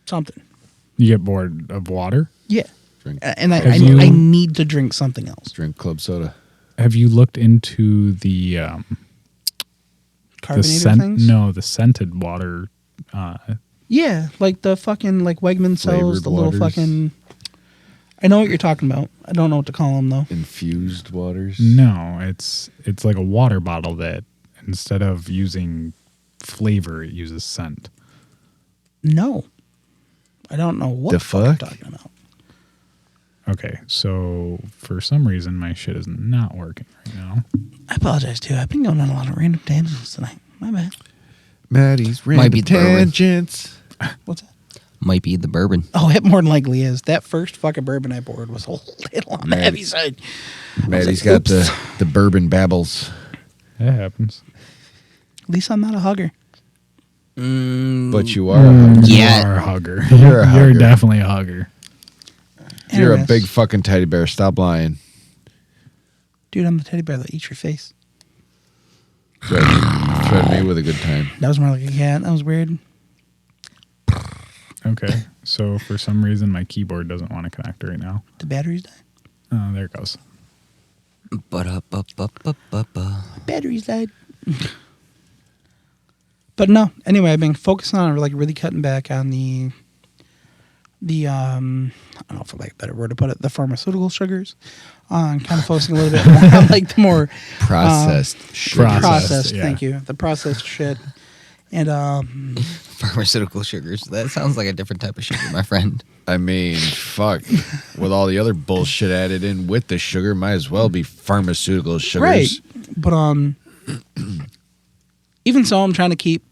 Something. You get bored of water? Yeah. Drink, And I Have you- need to drink something else. drink club soda. Have you looked into the Carbonated things? No, the scented water. Yeah, like the fucking like Wegman sells Flavored the little waters. fucking. I know what you're talking about. I don't know what to call them though. Infused waters. No, it's like a water bottle that instead of using flavor, it uses scent. No, I don't know what The fuck you're fuck? talking about. Okay, so for some reason my shit is not working right now. I apologize too. I've been going on a lot of random tangents tonight. My bad. Maddie's Might be random the bourbon. tangents. What's that? Might be the bourbon. Oh, it more than likely is. That first fucking bourbon I poured was a little on the Man. heavy side. Maddie's like, got the bourbon babbles. That happens. At least I'm not a hugger. But you are a hugger. Yeah. You are a hugger. You're a hugger. You're definitely a hugger. You're a Anyways, big fucking teddy bear. Stop lying. dude. I'm the teddy bear that eats your face. Threaten me with a good time. That was more like a cat. That was weird. Okay, so for some reason my keyboard doesn't want to connect right now. The batteries died. Oh, there it goes. Ba-da-ba-ba-ba-ba-ba. Batteries died. But no. Anyway, I've been focusing on like really cutting back on the I don't know for like a better word to put it, the pharmaceutical sugars. Kind of focusing a little bit more on like the more Processed sugar. processed. yeah. Thank you. The processed shit. And Pharmaceutical sugars. That sounds like a different type of sugar, my friend. I mean, fuck. With all the other bullshit added in with the sugar, might as well be pharmaceutical sugars. right. But even so, I'm trying to keep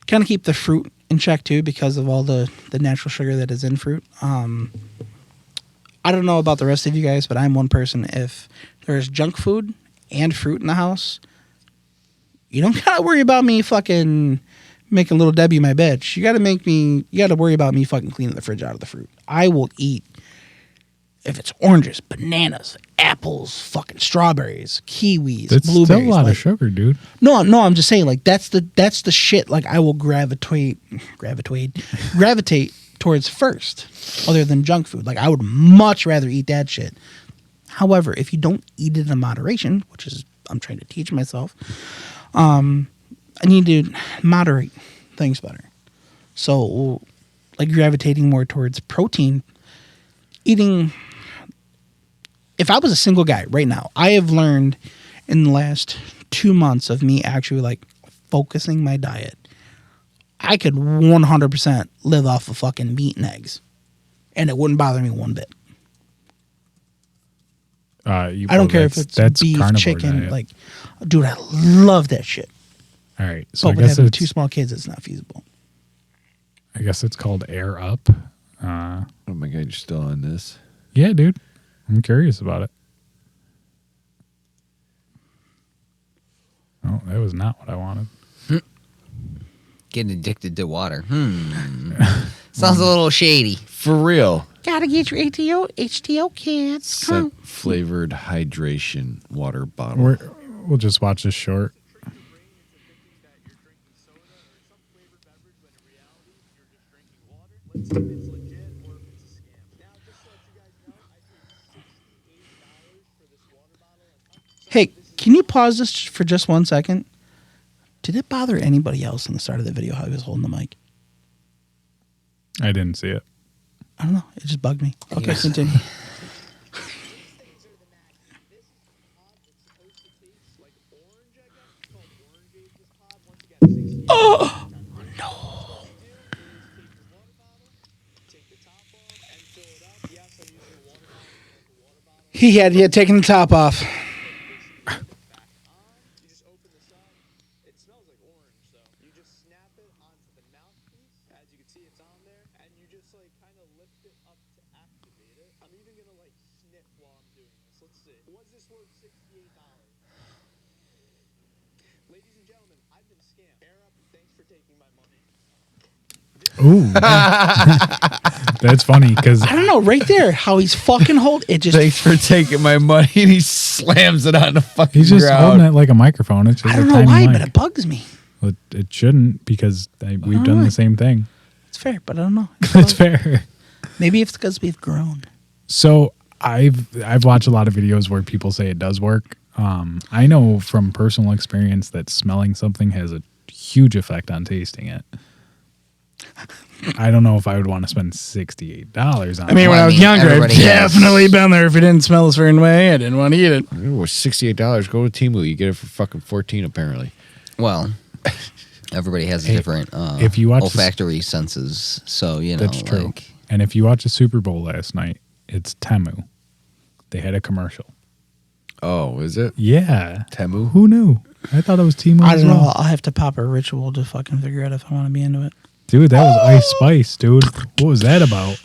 the fruit in check too because of all the natural sugar that is in fruit. I don't know about the rest of you guys, but I'm one person. If there's junk food and fruit in the house, you don't gotta worry about me fucking making little Debbie my bitch. You gotta worry about me fucking cleaning the fridge out of the fruit. I will eat if it's oranges, bananas, apples, fucking strawberries, kiwis, That's blueberries. still a lot like- of sugar, dude. No, I'm just saying, like that's the shit. Like I will gravitate towards first, other than junk food. Like I would much rather eat that shit. However, if you don't eat it in moderation, which is I'm trying to teach myself, I need to moderate things better. So, like gravitating more towards protein, eating. If I was a single guy right now, I have learned in the last 2 months of me actually like focusing my diet, I could 100% live off of fucking meat and eggs, and it wouldn't bother me one bit. I don't care if it's beef, carnivore chicken. diet. Like, dude, I love that shit. All right, so But I with guess having it's 2 small kids, it's not feasible. I guess it's called Air Up. Oh my god, you're still on this. Yeah, dude, I'm curious about it. Oh, that was not what I wanted. Getting addicted to water. Sounds a little shady. For real. Gotta get your HTO kids. Scent flavored hydration water bottle. We'll just watch this short. Hey, can you pause this for just 1 second? Did it bother anybody else in the start of the video how he was holding the mic? I didn't see it. I don't know. It just bugged me. Okay, Yes. continue. Oh no! He had taken the top off. Ooh. That's funny because I don't know. Right there, how he's fucking hold it. Just Thanks for taking my money. And he slams it on the fucking he's just ground. holding it like a microphone. It's just I don't a know tiny why, mic. but it bugs me. Well, it shouldn't because we've done the same thing. It's fair, but I don't know. It's fair. Maybe it's because we've grown. So I've watched a lot of videos where people say it does work. I know from personal experience that smelling something has a huge effect on tasting it. I don't know if I would want to spend $68 on. I mean, it. when I was younger, I'd everybody has. definitely been there. If it didn't smell a certain way, I didn't want to eat it. It was $68. Go to Temu. You get it for fucking $14 apparently. Well, everybody has a Hey, different if you watch olfactory senses. So, you know, That's true. like, And if you watch the Super Bowl last night, it's Temu. They had a commercial. Oh, is it? Yeah. Temu? Who knew? I thought it was Temu I as don't know. well. I'll have to pop a ritual to fucking figure out if I want to be into it. Dude, that was Ice Spice, dude. What was that about?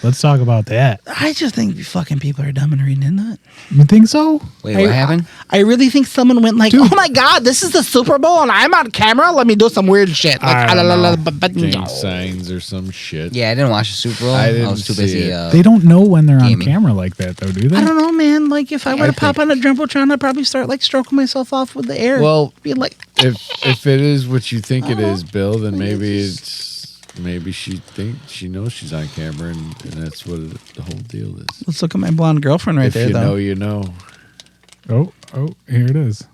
Let's talk about that. I just think fucking people are dumb and reading into it. You think so? wait, what happened? I really think someone went like, Dude. "Oh my god, this is the Super Bowl and I'm on camera. Let me do some weird shit." Like, I don't know. Gang signs or some shit. Yeah, I didn't watch the Super Bowl. I I didn't was too see busy. it. They don't know when they're Gaming. on camera like that, though, do they? I don't know, man. Like, if I were I to pop think- on a jumbotron, I'd probably start like stroking myself off with the air. Well, be like, if it is what you think it is, Bill, then maybe she knows she's on camera and that's what the whole deal is. let's look at my blonde girlfriend right If there, you though. know, you know. Oh, here it is.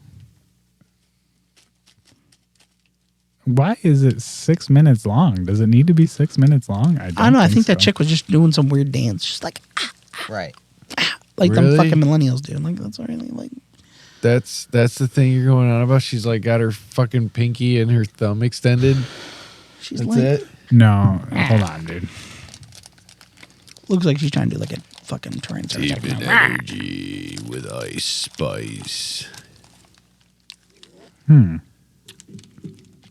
Why is it 6 minutes long? Does it need to be 6 minutes long? I don't know. I think that so. chick was just doing some weird dance, just like right. them Really? fucking millennials do. Like, that's really like. That's the thing you're going on about. She's like got her fucking pinky and her thumb extended. She's That's like, it. No, hold on, dude. looks like she's trying to do like a fucking torrent. Deep in energy with Ice Spice.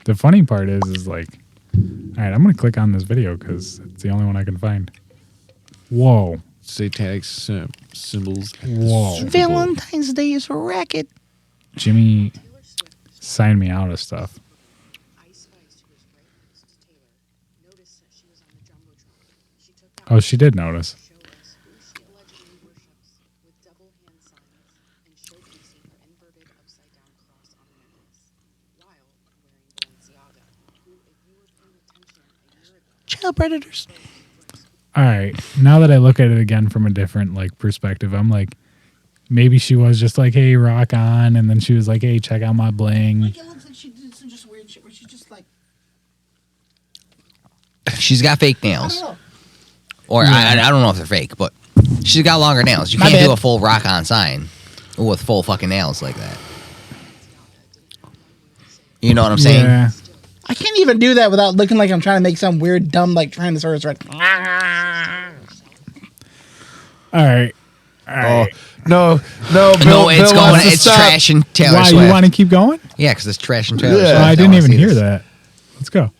The funny part is like, all right, I'm gonna click on this video because it's the only one I can find. Whoa, Satanic symbols. at the Whoa. Super Bowl. Valentine's Day is a racket. Jimmy signed me out of stuff. Oh, she did notice. Child predators. All right, now that I look at it again from a different like perspective, I'm like, maybe she was just like, "Hey, rock on," and then she was like, "Hey, check out my bling." It looks like she did some just weird shit where she's just like, She's got fake nails. know. Or I don't know if they're fake, but she's got longer nails. You My can't do bad. a full rock on sign with full fucking nails like that. You know what I'm saying? Yeah. I can't even do that without looking like I'm trying to make some weird dumb like trying to sort of All right. Oh no, No, Bill, it's Bill going. wants to It's stop. trash and Taylor Why Swift. you want to keep going? Yeah, because it's trash and Taylor Yeah. Swift. Oh, I didn't wanna even see hear this. that. Let's go.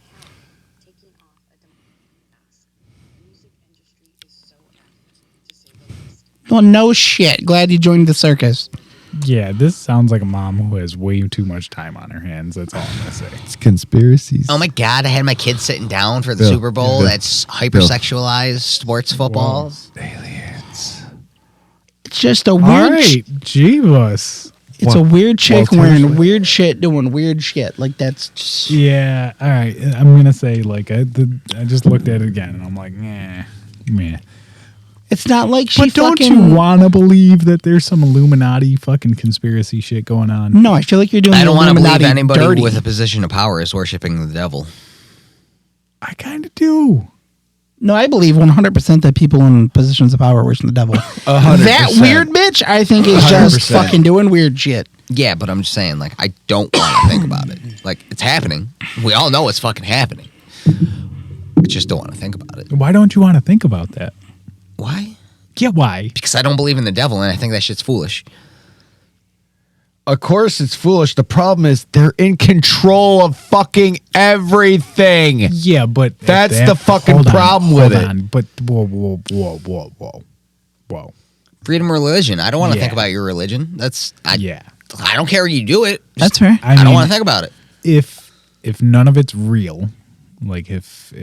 Well, no shit. Glad you joined the circus. Yeah, this sounds like a mom who has way too much time on her hands. That's all I'm gonna say. It's conspiracies. Oh my god! I had my kid sitting down for the Bill, Super Bowl. Bill, That's hypersexualized sports football. Aliens. It's just a All weird. right, Jeebus. It's a weird chick Well, wearing seriously. weird shit, doing weird shit. Like that's just. Yeah, all right. I'm gonna say like I just looked at it again and I'm like, meh. It's not like she But don't fucking. you want to believe that there's some Illuminati fucking conspiracy shit going on? No, I feel like you're doing. I don't want to believe anybody dirty. with a position of power is worshiping the devil. I kind of do. No, I believe 100% that people in positions of power worship the devil. 100%. That weird bitch, I think, is just 100%. fucking doing weird shit. Yeah, but I'm just saying, like, I don't want to think about it. Like, it's happening. We all know it's fucking happening. I just don't want to think about it. Why don't you want to think about that? Why? Yeah, why? Because I don't believe in the devil, and I think that shit's foolish. Of course, it's foolish. The problem is they're in control of fucking everything. Yeah, but That's that- the fucking hold on, problem with hold it. on. But whoa. Freedom of religion. I don't want to Yeah. think about your religion. Yeah. I don't care you do it. That's fair. I don't want to think about it. If none of it's real, like if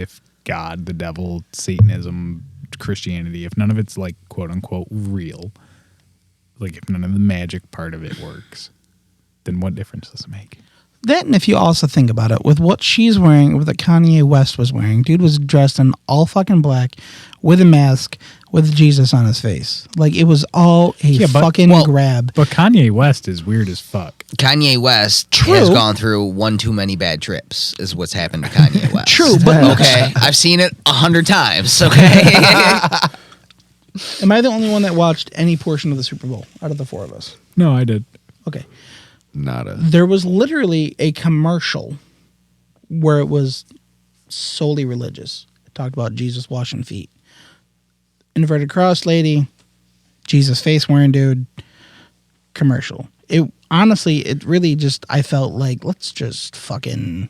God, the devil, Satanism, Christianity, if none of it's like quote unquote real, like if none of the magic part of it works, then what difference does it make? That, and if you also think about it, with what she's wearing, with what Kanye West was wearing, dude was dressed in all fucking black with a mask with Jesus on his face. Like, it was all a fucking grab. But Kanye West is weird as fuck. Kanye West has gone through one too many bad trips, is what's happened to Kanye West. True, but okay, I've seen it 100 times. Okay. Am I the only one that watched any portion of the Super Bowl out of the four of us? No, I did. Okay. Nada. There was literally a commercial where it was solely religious. It talked about Jesus washing feet. Inverted cross lady, Jesus face wearing dude, commercial. It honestly, it really just, I felt like, let's do some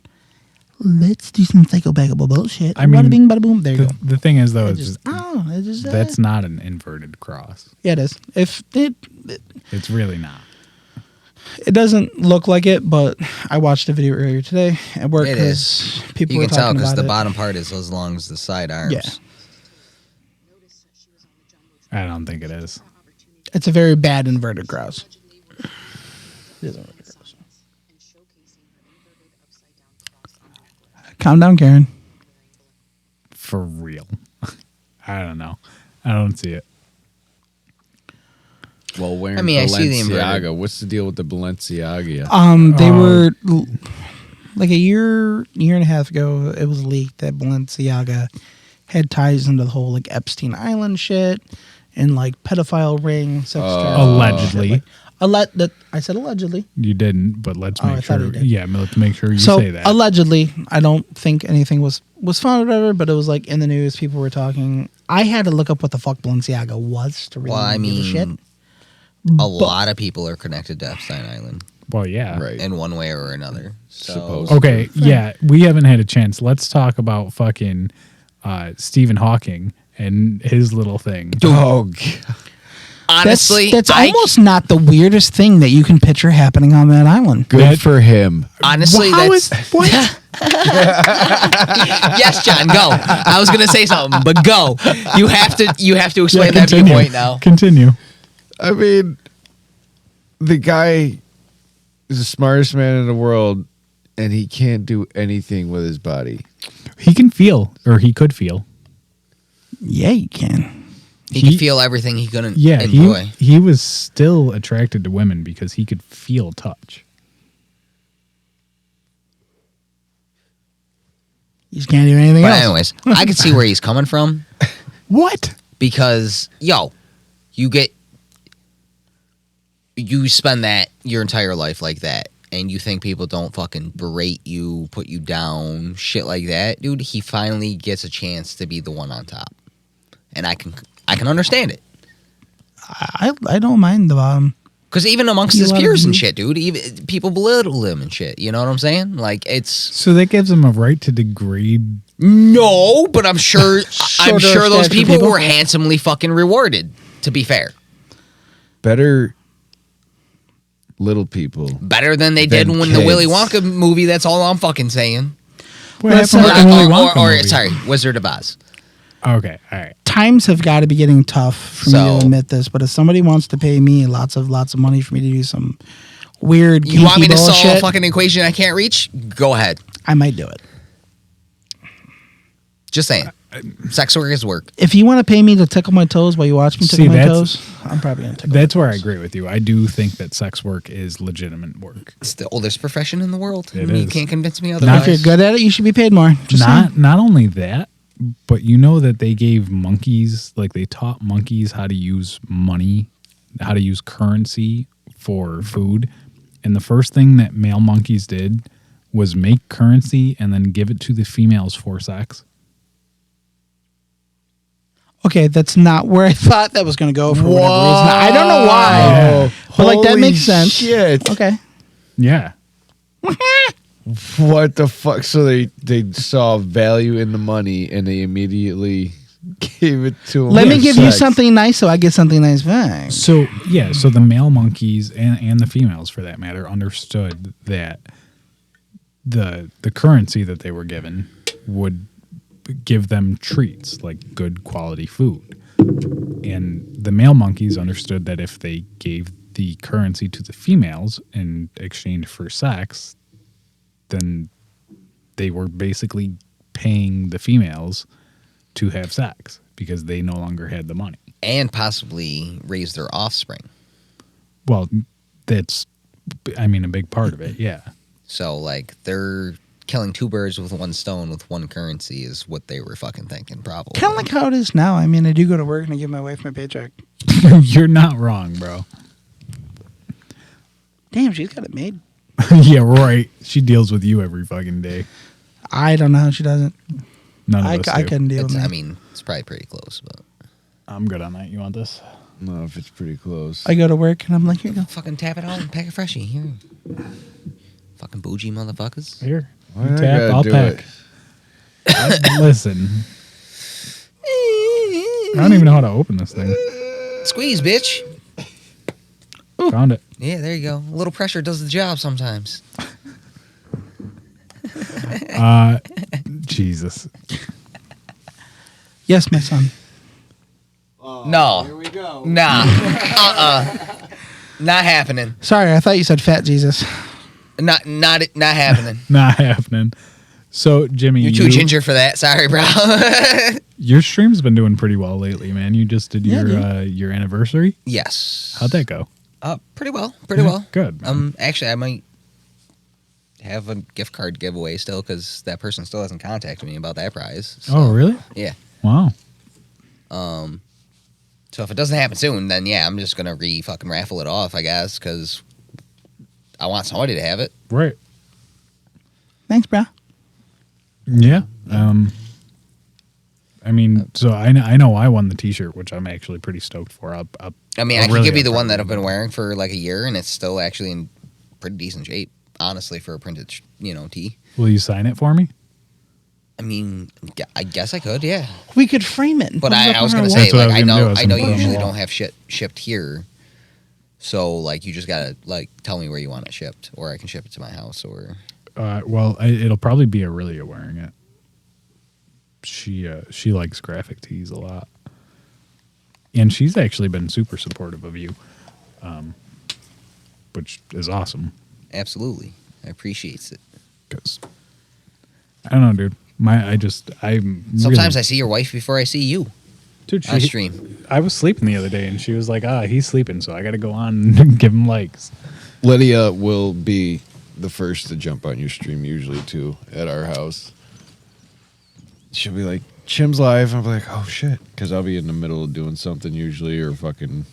psychobagable bullshit. I mean, bada bing, bada boom. There you go. The thing is, though, That's not an inverted cross. Yeah, it is. It's really not. It doesn't look like it, but I watched a video earlier today at work because people you were can tell talking because about the it. bottom part is as long as the side arms. Yeah. I don't think it is. It's a very bad inverted cross. It is inverted cross. Calm down, Karen. For real. I don't know. I don't see it. Well, wearing I see the inverted. Balenciaga. What's the deal with the Balenciaga? They were like a year and a half ago. It was leaked that Balenciaga had ties into the whole like Epstein Island shit and like pedophile ring, sex Allegedly. I said allegedly. You didn't, but let's I make thought sure. you did. Yeah, let's make sure you So say that. allegedly, I don't think anything was found or whatever, but it was like in the news. People were talking. I had to look up what the fuck Balenciaga was to really give a shit. A lot of people are connected to Epstein Island Well, yeah. Right. in one way or another. So Supposedly. Okay, yeah, we haven't had a chance. Let's talk about fucking Stephen Hawking and his little thing. Oh, God. honestly, that's almost not the weirdest thing that you can picture happening on that island. Good for him. honestly, How that's is- what? yes, John. Go. I was gonna say something, but go. You have to explain that continue. viewpoint now. Continue. I mean, the guy is the smartest man in the world, and he can't do anything with his body. He can feel, or he could feel. Yeah, you can. He can feel everything he couldn't Yeah, enjoy. he was still attracted to women because he could feel touch. You just can't do anything But else. anyways, I can see where he's coming from What? because you spend that your entire life like that, and you think people don't fucking berate you, put you down, shit like that, dude. He finally gets a chance to be the one on top, and I can understand it. I don't mind the bottom. Because even amongst You his wanna peers and be- shit, dude, even people belittle him and shit. You know what I'm saying? Like it's So that gives him a right to degrade. no, but I'm sure Shorter those stature people people. were handsomely fucking rewarded. To be fair, Better little people. better than they did Than when the Willy kids. Wonka movie. That's all I'm fucking saying. What Let's happened with not- the Willy Or, Wonka or movie? sorry, Wizard of Oz. Okay, all right. Times have got to be getting tough for me So- to admit this, but if somebody wants to pay me lots of money for me to do some weird, You want me geeky to solve a bullshit, fucking equation I can't reach? Go ahead. I might do it. Just saying. Sex work is work. If you want to pay me to tickle my toes while you watch me See, tickle my that's- toes, I'm probably going to tickle That's my where I toes. agree with you. I do think that sex work is legitimate work. It's the oldest profession in the world. It You is. can't convince me If otherwise. you're good at it, you should be paid more. Just saying. Not only that, but you know that they gave monkeys, like they taught monkeys how to use money, how to use currency for food. And the first thing that male monkeys did was make currency and then give it to the females for sex. Okay, that's not where I thought that was going to go for whatever reason. I don't know why, but like that Holy makes sense. Shit. Okay. Yeah. What the fuck? So they saw value in the money and they immediately gave it to him. Let me for give you sex. something nice so I get something nice back. So yeah, so the male monkeys and the females for that matter understood that the currency that they were given would give them treats, like good quality food. And the male monkeys understood that if they gave the currency to the females in exchange for sex, then they were basically paying the females to have sex because they no longer had the money. And possibly raise their offspring. Well, that's, I mean, a big part of it, yeah. So, like, they're killing two birds with one stone with one currency is what they were fucking thinking, probably. Kind of like how it is now. I mean, I do go to work and I give my wife my paycheck. You're not wrong, bro. Damn, she's got it made. Yeah, right. She deals with you every fucking day. I don't know how she doesn't. None of us I do. couldn't deal with I that. mean, it's probably pretty close, but I'm good on that. You want this? No, if it's pretty close. I go to work and I'm like, here you go. fucking tap it out and pack a freshie. Here. Fucking bougie motherfuckers. Here. Why You do I tap, gotta I'll do pack. it? Listen. I don't even know how to open this thing. Squeeze, bitch. Found it. Yeah, there you go. A little pressure does the job sometimes. Jesus. Yes, my son. No. Here we go. Nah. Not happening. Sorry, I thought you said fat Jesus. Not happening. Not happening. So, Jimmy, You're too ginger for that. Sorry, bro. your stream's been doing pretty well lately, man. You just did Yeah, your anniversary. Yes. How'd that go? Pretty well. Pretty Yeah, well. good, man. Actually, I might have a gift card giveaway still because that person still hasn't contacted me about that prize. So, Oh, really? Yeah. Wow. So if it doesn't happen soon, then yeah, I'm just gonna fucking raffle it off, I guess, because I want somebody to have it. Right. Thanks, bro. Yeah. I mean, so I know I won the T-shirt, which I'm actually pretty stoked for. I I'll could really give you the upfront one that with I've been it. wearing for like a year, and it's still actually in pretty decent shape, honestly, for a printed, tee. Will you sign it for me? I mean, I guess I could, yeah. We could frame it. And But put it up I was on our gonna wall. say, That's what I like, was I gonna do. I know was you gonna put it on the usually wall. don't have shit shipped here, so like you just gotta like tell me where you want it shipped, or I can ship it to my house, or Well, it'll probably be Aurelia wearing it. She likes graphic tees a lot, and she's actually been super supportive of you, which is awesome. absolutely, I appreciate it. Because I don't know, dude. I'm Sometimes really, I see your wife before I see you dude, on stream. I was sleeping the other day, and she was like, he's sleeping, so I got to go on and give him likes. Lydia will be the first to jump on your stream usually too at our house. She'll be like, Chim's live. I'll be like, oh shit. Because I'll be in the middle of doing something usually or fucking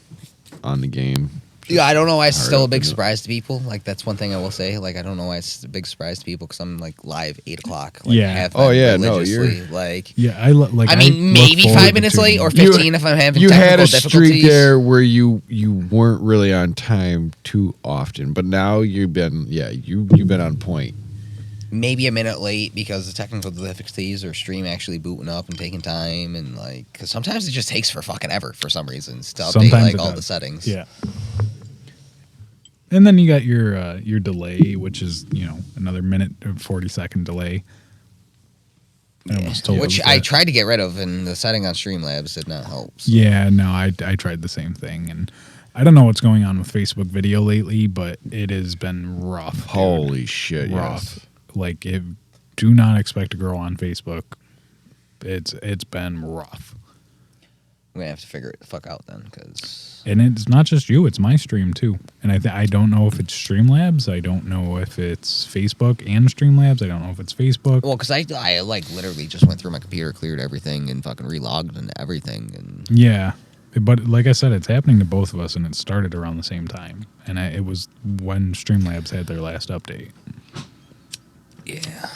on the game. Yeah, I don't know why it's Hard still a up big in the- surprise to people. Like, that's one thing I will say. Like, I don't know why it's a big surprise to people because I'm, like, live 8 o'clock. Like, Yeah. have Oh, been yeah, no, religiously, you're- like... Yeah, I look mean, maybe forward 5 to minutes tuning late or in. 15 if I'm having You had technical a streak difficulties. there where you weren't really on time too often, but now you've been on point. Maybe a minute late because the technical difficulties or stream actually booting up and taking time. And, like... Because sometimes it just takes for fucking ever for some reasons to update, Sometimes like, it all does. the settings. Yeah. And then you got your delay, which is, another minute or 40-second delay. I almost told Which them I that. tried to get rid of, and the setting on Streamlabs did not help. So. Yeah, no, I tried the same thing, and I don't know what's going on with Facebook video lately, but it has been rough. dude. Holy shit, rough. yes. Like, do not expect to grow on Facebook. It's been rough, I'm going to have to figure it the fuck out then, because... and it's not just you; it's my stream too. And I don't know if it's Streamlabs. I don't know if it's Facebook and Streamlabs. I don't know if it's Facebook. Well, because I like literally just went through my computer, cleared everything, and fucking relogged and everything, and Yeah, but like I said, it's happening to both of us, and it started around the same time. And it was when Streamlabs had their last update. yeah.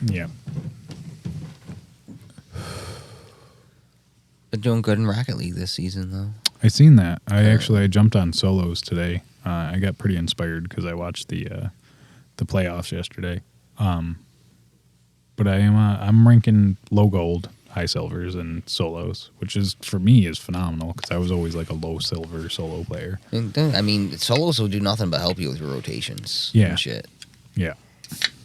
Yeah. Been doing good in Rocket League this season, though. I seen that. I jumped on solos today. I got pretty inspired because I watched the playoffs yesterday. But I'm ranking low gold, high silvers, and solos, which is for me is phenomenal because I was always like a low silver solo player. I mean, solos will do nothing but help you with your rotations. Yeah. And shit. Yeah.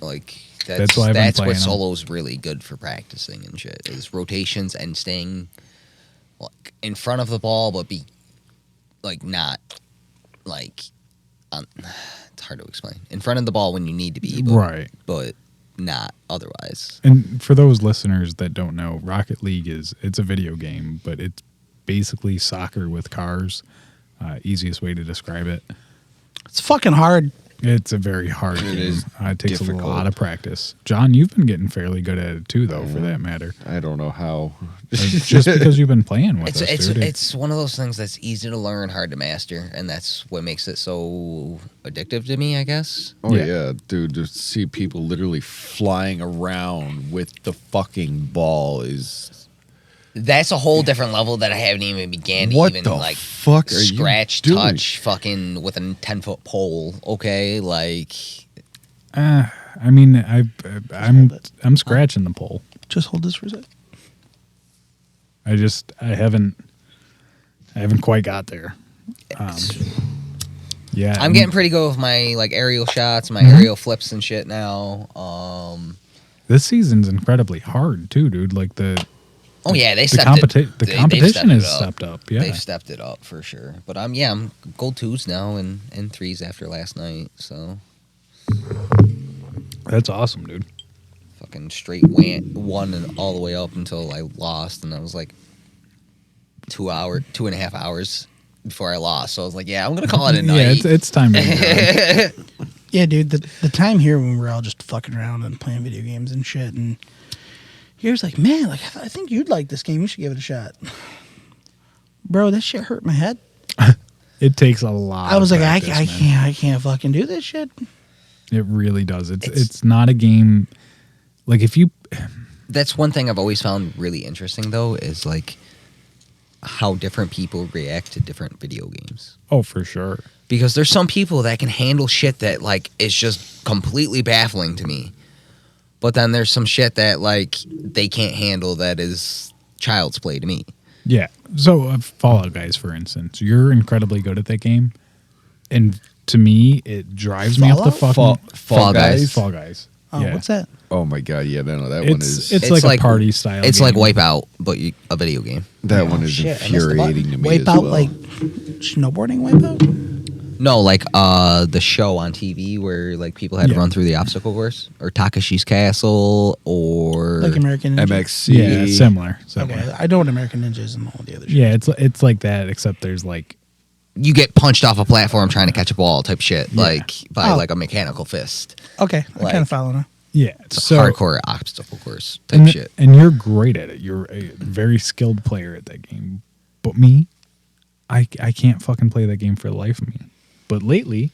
Like That's why I've been that's playing what 'em. solo's really good for practicing and shit is rotations and staying like in front of the ball, but be like not like it's hard to explain. In front of the ball when you need to be, but, Right. but not otherwise. And for those listeners that don't know, Rocket League it's a video game, but it's basically soccer with cars. Easiest way to describe it. It's fucking hard. It's a very hard It game. is It takes difficult. a lot of practice. John, you've been getting fairly good at it too, though, for that matter. I don't know how. Just because you've been playing with us, dude. It's one of those things that's easy to learn, hard to master, and that's what makes it so addictive to me, I guess. Oh Yeah. yeah, dude, to see people literally flying around with the fucking ball is That's a whole different level that I haven't even began to what even the like fuck are you scratch, doing? touch, fucking with a 10-foot pole. Okay, like I mean, I'm scratching the pole. Just hold this for a sec. I haven't quite got there. Yeah, I'm getting pretty good with my like aerial shots, my aerial flips and shit now. This season's incredibly hard too, dude. Like the They the competition has stepped up. Yeah, They've stepped it up for sure. But I'm gold 2s now and 3s after last night. So that's awesome, dude. fucking straight won and all the way up until I lost, and I was like 2.5 hours before I lost. So I was like, yeah, I'm gonna call it a night. Yeah, it's time to end. Yeah, dude, the time here when we're all just fucking around and playing video games and shit, and he was like, man, like I think you'd like this game. You should give it a shot. Bro, that shit hurt my head. It takes a lot. I was of like, practice, man. I can't fucking do this shit. It really does. It's not a game. Like if you, That's one thing I've always found really interesting, though, is like how different people react to different video games. oh for sure. Because there's some people that can handle shit that like is just completely baffling to me. But then there's some shit that like they can't handle that is child's play to me. Yeah. So Fallout guys, for instance, you're incredibly good at that game, and to me, it drives me up the Fallout? fucking Fall Guys. Fall Guys. Oh, yeah. what's that? oh my god, yeah, no, that one is It's like a party style. It's game. like Wipeout, but a video game. that one is Shit, I missed the infuriating button. to me Wipeout, as well. like snowboarding Wipeout? No, like the show on TV where like people had to Yeah. run through the obstacle course, or Takashi's Castle, or Like American Ninja? MXC. Yeah, similar. Okay, I know what American Ninja is and all the other shit. Yeah, it's like that, except there's like you get punched off a platform trying to catch a ball type shit, Yeah. like by Oh. like a mechanical fist. Okay, I Like- kind of follow now. yeah, It's so a hardcore obstacle course type and, shit. and you're great at it. You're a very skilled player at that game. But me, I can't fucking play that game for the life of me. But lately,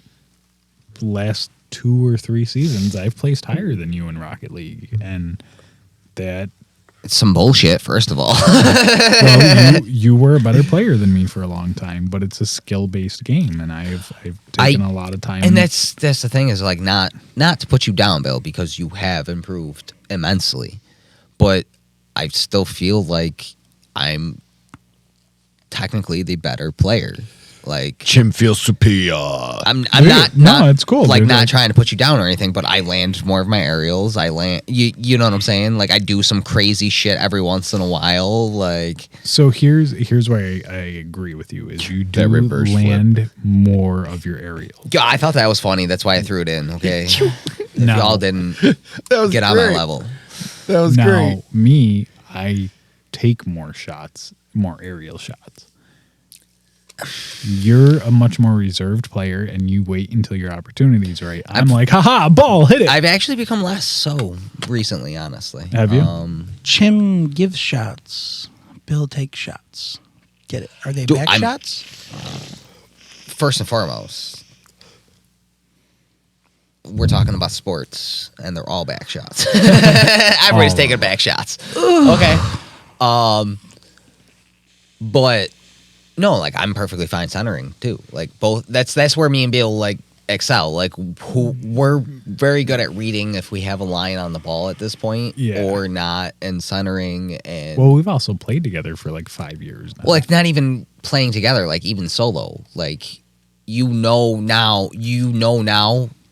the last 2 or 3 seasons, I've placed higher than you in Rocket League, and that It's some bullshit, first of all. well, you were a better player than me for a long time, but it's a skill based game, and I've taken a lot of time. And that's the thing is like not to put you down, Bill, because you have improved immensely, but I still feel like I'm technically the better player. Like Chim feels superior. I'm Dude, not no, it's cool, like dude. not trying to put you down or anything, but I land more of my aerials. I land you know what I'm saying? Like I do some crazy shit every once in a while. Like So here's where I agree with you is you do That reverse flip. land more of your aerial. yeah, I thought that was funny. That's why I threw it in. Okay, if No. y'all didn't That was get on great. my level. That was Now great. me, I take more shots, more aerial shots. You're a much more reserved player, and you wait until your opportunity's right. I'm like, haha, ball, hit it. I've actually become less so recently, honestly. Have you? Chim gives shots. Bill takes shots. Get it? Are they Dude, back I'm- shots? First and foremost, we're talking about sports, and they're all back shots. Everybody's All taking back shots. Okay. But no, like I'm perfectly fine centering too. Like both. That's where me and Bill like excel. Like we're very good at reading if we have a line on the ball at this point, Yeah. or not, and centering and Well, we've also played together for like 5 years now. well, like not even playing together, like even solo. Like you know now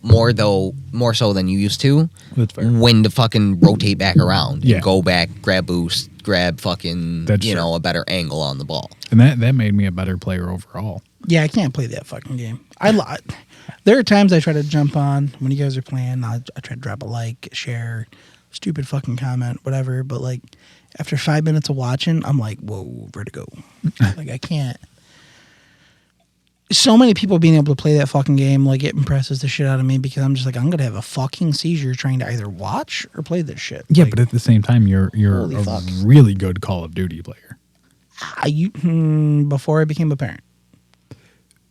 more so than you used to. That's fair. When to fucking rotate back around Yeah. and go back, grab boost, grab fucking That's you true. know, a better angle on the ball. And that made me a better player overall. Yeah, I can't play that fucking game. There are times I try to jump on when you guys are playing. I try to drop a like, share, stupid fucking comment, whatever. But like after 5 minutes of watching, I'm like, whoa, vertigo. Like I can't. So many people being able to play that fucking game, like it impresses the shit out of me because I'm just like, I'm gonna have a fucking seizure trying to either watch or play this shit. Yeah, Like, but at the same time, you're Holy a fuck. really good Call of Duty player. Before I became a parent.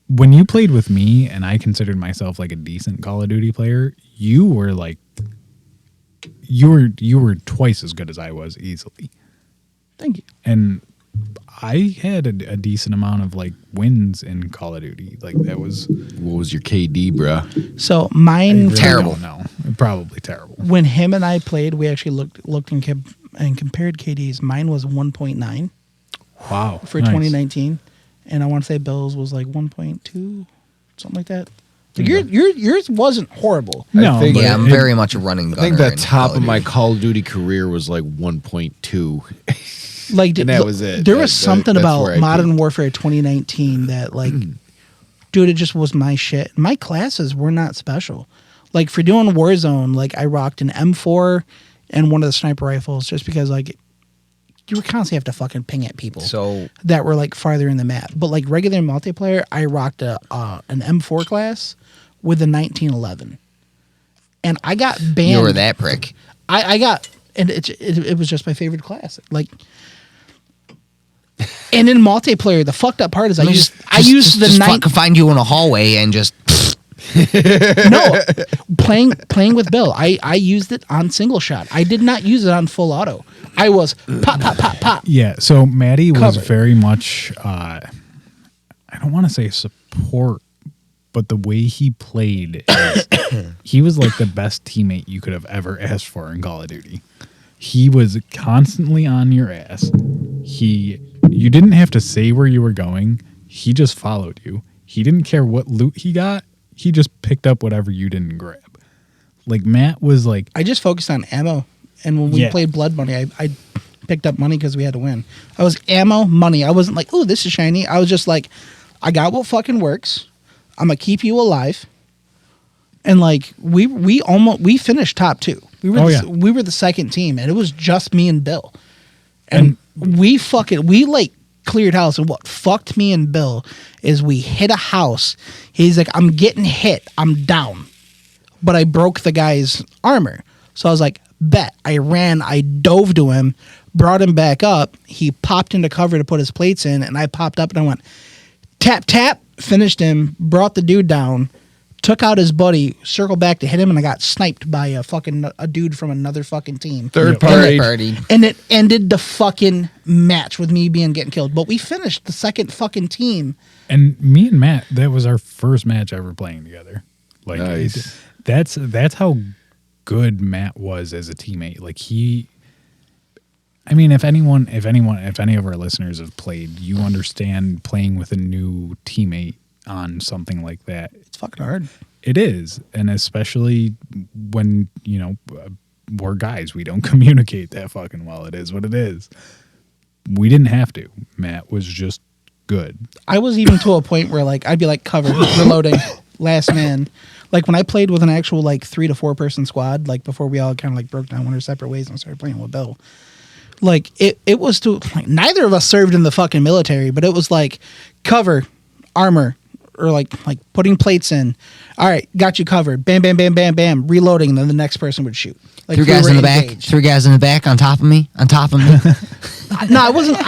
When you played with me and I considered myself like a decent Call of Duty player, you were like you were twice as good as I was easily. Thank you. And I had a decent amount of like wins in Call of Duty. Like that was What was your KD, bruh? So mine really Terrible. don't know. Probably terrible. when him and I played, we actually looked and compared KDs. Mine was 1.9 Wow. for Nice. 2019, and I want to say Bill's was like 1.2, something like that. Like yours wasn't horrible. No, I think- but Yeah, I'm it- very much a running gunner. I think the in top Call of my Duty. Call of Duty career was like 1.2. Like And that was it. There was That- something that's about where I Modern peaked. Warfare 2019 that like, dude, it just was my shit. My classes were not special. Like for doing Warzone, like I rocked an M4 and one of the sniper rifles just because like you would constantly have to fucking ping at people. So That were like farther in the map. But like regular multiplayer, I rocked an M4 class with a 1911, and I got banned. you were that prick. I got, and it was just my favorite class. Like, and in multiplayer, the fucked up part is I used the just night. fucking find you in a hallway and just No, playing with Bill, I used it on single shot. I did not use it on full auto. I was pop pop pop pop. Yeah, so Maddie was Covered. very much I don't want to say support, but the way he played is he was like the best teammate you could have ever asked for in Call of Duty. He was constantly on your ass. You didn't have to say where you were going. He just followed you. He didn't care what loot he got. He just picked up whatever you didn't grab. Like Matt was like, I just focused on ammo, and when we Yeah. played Blood Money, I picked up money because we had to win. I was ammo money. I wasn't like, oh, this is shiny. I was just like, I got what fucking works. I'm gonna keep you alive. And like we finished top 2. We were we were the second team, and it was just me and Bill. And we like cleared house, and what fucked me and Bill is we hit a house. He's like, I'm getting hit. I'm down. But I broke the guy's armor. So I was like, bet. I ran, I dove to him, brought him back up. He popped into cover to put his plates in, and I popped up and I went, tap, tap, finished him, brought the dude down, took out his buddy, circled back to hit him, and I got sniped by a dude from another fucking team. Third Yeah. party. And it ended the fucking match with me getting killed. But we finished the second fucking team. and me and Matt, that was our first match ever playing together. Like Nice. that's how good Matt was as a teammate. Like I mean, if any of our listeners have played, you understand playing with a new teammate on something like that. It's fucking hard. It is, and especially when we're guys, we don't communicate that fucking well. It is what it is. We didn't have to. Matt was just good. I was even to a point where like I'd be like covered, reloading, last man. Like when I played with an actual like 3 to 4 person squad, like before we all kind of like broke down, went our separate ways and started playing with Bill. Like it was to like neither of us served in the fucking military, but it was like cover, armor, or like putting plates in. All right, got you covered. Bam, bam, bam, bam, bam. Reloading, and then the next person would shoot. Like 3 we guys were in the back, engaged. 3 guys in the back on top of me. No, I wasn't.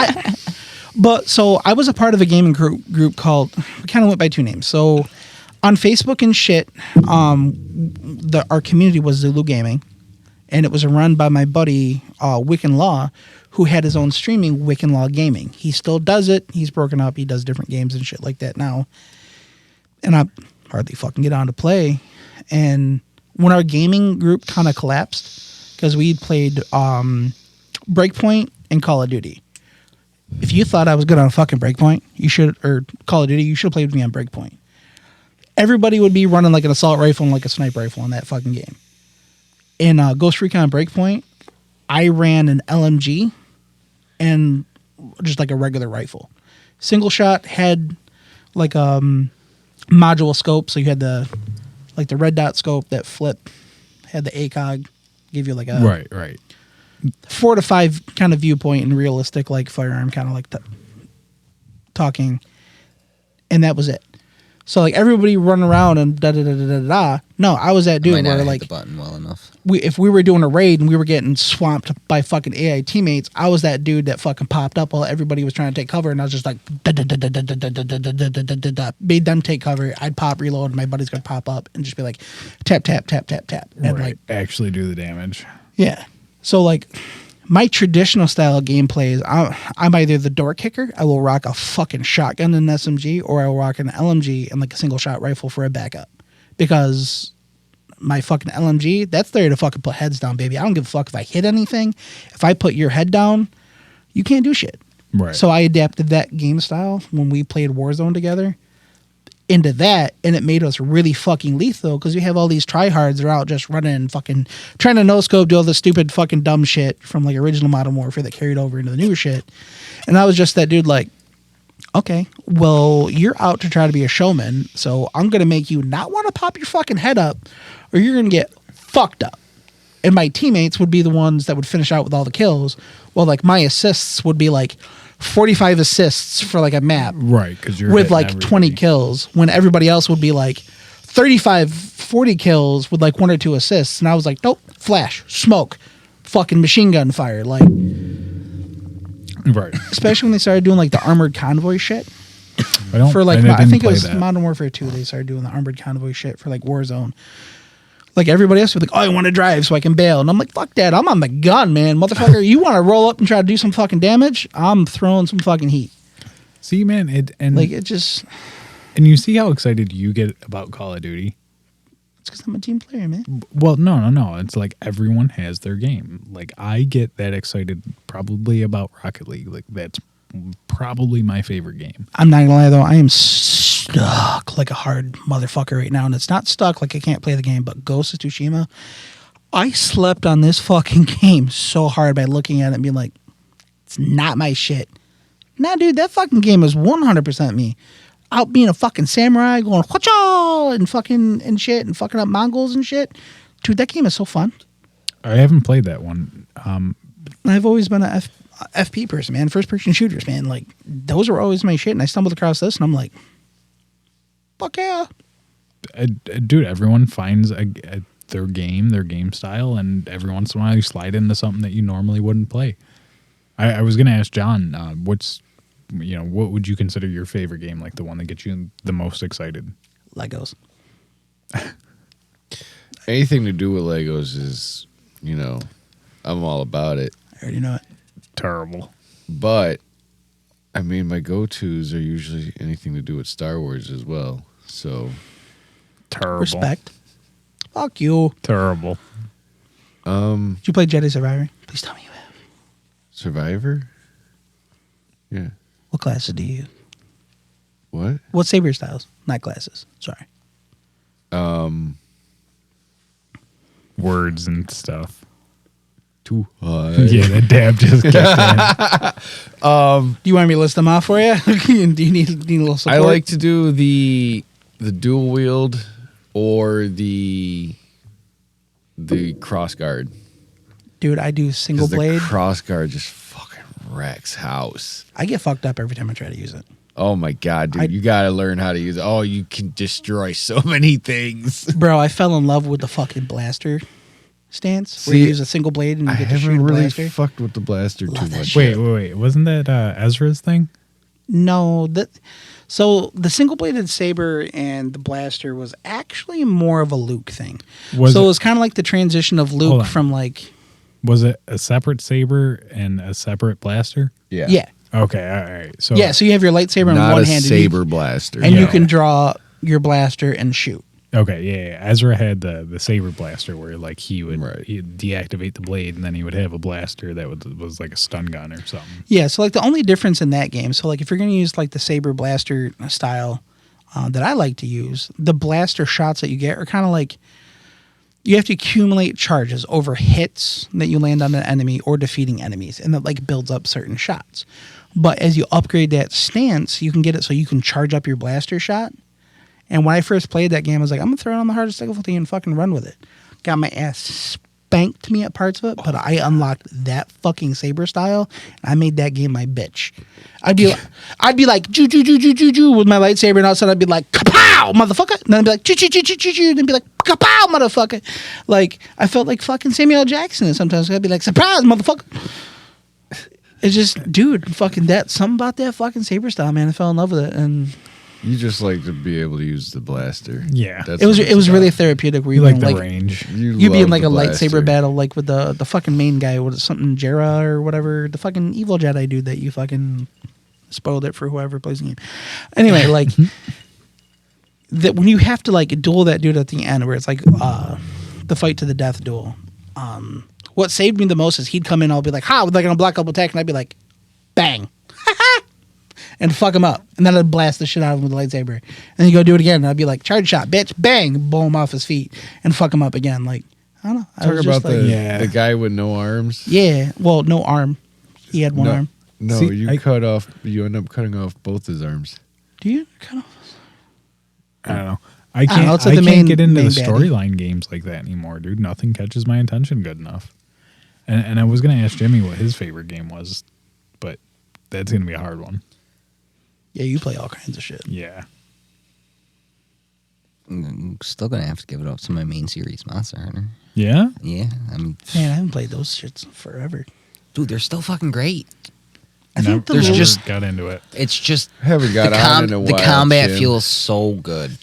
But so I was a part of a gaming group called. We kind of went by 2 names. So on Facebook and shit, our community was Zulu Gaming, and it was run by my buddy Wiccan Law, who had his own streaming Wiccan Law Gaming. He still does it. He's broken up. He does different games and shit like that now. And I hardly fucking get on to play. And when our gaming group kind of collapsed, because we played Breakpoint and Call of Duty. If you thought I was good on a fucking Breakpoint, you should, or Call of Duty, you should have played with me on Breakpoint. everybody would be running like an assault rifle and like a sniper rifle in that fucking game. In Ghost Recon Breakpoint, I ran an LMG and just like a regular rifle. Single shot had like module scope, so you had the red dot scope that flip, had the ACOG, give you like a Right. 4 to 5 kind of viewpoint and realistic like firearm, kind of like talking, and that was it. So like everybody running around and da da da da da da. No, I was that dude Might not where have hit like the button well enough. if we were doing a raid and we were getting swamped by fucking AI teammates, I was that dude that fucking popped up while everybody was trying to take cover, and I was just like made them take cover. I'd pop, reload, and my buddy's gonna pop up and just be like tap tap tap tap tap, and Right. like Actually do the damage. yeah. So like my traditional style of gameplay is I'm either the door kicker. I will rock a fucking shotgun and an SMG, or I will rock an LMG and like a single shot rifle for a backup, because my fucking LMG, that's there to fucking put heads down, baby. I don't give a fuck if I hit anything. If I put your head down, you can't do shit. Right. So I adapted that game style when we played Warzone together into that, and it made us really fucking lethal because you have all these tryhards that are out just running and fucking trying to no-scope, do all the stupid fucking dumb shit from like original Modern Warfare that carried over into the newer shit. And I was just that dude like, okay, well, you're out to try to be a showman, so I'm going to make you not want to pop your fucking head up, or you're going to get fucked up. And my teammates would be the ones that would finish out with all the kills, while like my assists would be like 45 assists for like a map. Right, because you're with hitting like 20 everybody. kills, when everybody else would be like 35, 40 kills with like 1 or 2 assists. And I was like, nope, flash, smoke, fucking machine gun fire. Like, Right. especially when they started doing like the armored convoy shit. For like, I didn't think it play was that. Modern Warfare 2, they started doing the armored convoy shit for like Warzone. Like everybody else would be like, oh, I want to drive so I can bail. And I'm like, fuck that. I'm on the gun, man. Motherfucker, you want to roll up and try to do some fucking damage? I'm throwing some fucking heat. See, man, Like, it just, and you see how excited you get about Call of Duty. it's because I'm a team player, man. Well, no. It's like everyone has their game. Like I get that excited probably about Rocket League. Like that's probably my favorite game. I'm not gonna lie though, I am stuck like a hard motherfucker right now, and it's not stuck like I can't play the game, but Ghost of Tsushima, I slept on this fucking game so hard by looking at it and being like, it's not my shit. Nah, dude, that fucking game is 100% me. Out being a fucking samurai, going whatcha and fucking and shit and fucking up Mongols and shit. Dude, that game is so fun. I haven't played that one. I've always been a FP person, man. First person shooters, man. Like, those were always my shit. And I stumbled across this and I'm like, fuck yeah. Dude, everyone finds their game style, and every once in a while you slide into something that you normally wouldn't play. I was gonna ask John, what would you consider your favorite game, like the one that gets you the most excited? Legos. Anything to do with Legos is, I'm all about it. I already know it. Terrible. But, I mean, my go-tos are usually anything to do with Star Wars as well. So, Terrible. Respect. Fuck you. Terrible. Did you play Jedi Survivor? Please tell me you have. Survivor? Yeah. What classes do you use? What? What saber styles? Not classes. Sorry. Words and stuff. Too high. Yeah, that dab just kicked in. Do you want me to list them off for you? Do you need a little support? I like to do the dual wield or the cross guard. Dude, I do single 'Cause the blade. cross guard just fucking wrecks house. I get fucked up every time I try to use it. Oh my god, dude! You gotta learn how to use it. Oh, you can destroy so many things. Bro, I fell in love with the fucking blaster stance where See, you use a single blade and you I get to shoot haven't a really blaster. fucked with the blaster Love too that much. shit. Wait. Wasn't that Ezra's thing? No, so the single bladed saber and the blaster was actually more of a Luke thing. It was kind of like the transition of Hold Luke on. from like Was it a separate saber and a separate blaster? yeah. Okay, all right. So So you have your lightsaber in Not one a hand saber blaster. and you Yeah. can draw your blaster and shoot. Okay, yeah. Ezra had the saber blaster where like he would Right. he'd deactivate the blade, and then he would have a blaster that was like a stun gun or something. Yeah, so like the only difference in that game, so like if you're gonna use like the saber blaster style, that I like to use, the blaster shots that you get are kind of like you have to accumulate charges over hits that you land on an enemy or defeating enemies, and that like builds up certain shots. But as you upgrade that stance, you can get it so you can charge up your blaster shot. And when I first played that game, I was like, I'm gonna throw it on the hardest difficulty and fucking run with it. Got my ass spanked me at parts of it, but I unlocked that fucking saber style, and I made that game my bitch. I'd be like joo joo joo joo joo joo with my lightsaber, and all of a sudden I'd be like kapow, motherfucker, and then I'd be like choo choo choo choo choo choo, and then be like kapow, motherfucker. Like I felt like fucking Samuel L. Jackson, and sometimes I'd be like surprise, motherfucker. It's just, dude, fucking that something about that fucking saber style, man. I fell in love with it, and You just like to be able to use the blaster. Yeah. That's it was what it's really about. therapeutic. Where You you like can, the range. You You'd be in love like the a lightsaber blaster. battle, like with the fucking main guy, with something Jera or whatever, the fucking evil Jedi dude that you fucking spoiled it for whoever plays the game. Anyway, like that when you have to like duel that dude at the end, where it's like the fight to the death duel. What saved me the most is he'd come in, I'll be like, ha, with like an unblockable attack, and I'd be like, bang. And fuck him up. And then I'd blast the shit out of him with a lightsaber. And then you go do it again. And I'd be like, charge shot, bitch. Bang. Blow him off his feet. And fuck him up again. Like, I don't know. I Talk was about just like, the guy with no arms. yeah. Well, no arm. He had one arm. No, See, you end up cutting off both his arms. Do you? Kind of. I don't know. I don't can't. know, it's I like the can't main- get into the main baddie. storyline games like that anymore, dude. Nothing catches my attention good enough. And I was gonna ask Jimmy what his favorite game was, but that's gonna be a hard one. Yeah, you play all kinds of shit. Yeah. I'm still gonna have to give it up to my main series, Monster Hunter. Yeah. Yeah, I mean, Man, I haven't played those shits forever. dude, they're still fucking great. I think Never there's just- got into it. It's just Haven't got on in a while. the combat Jim. feels so good.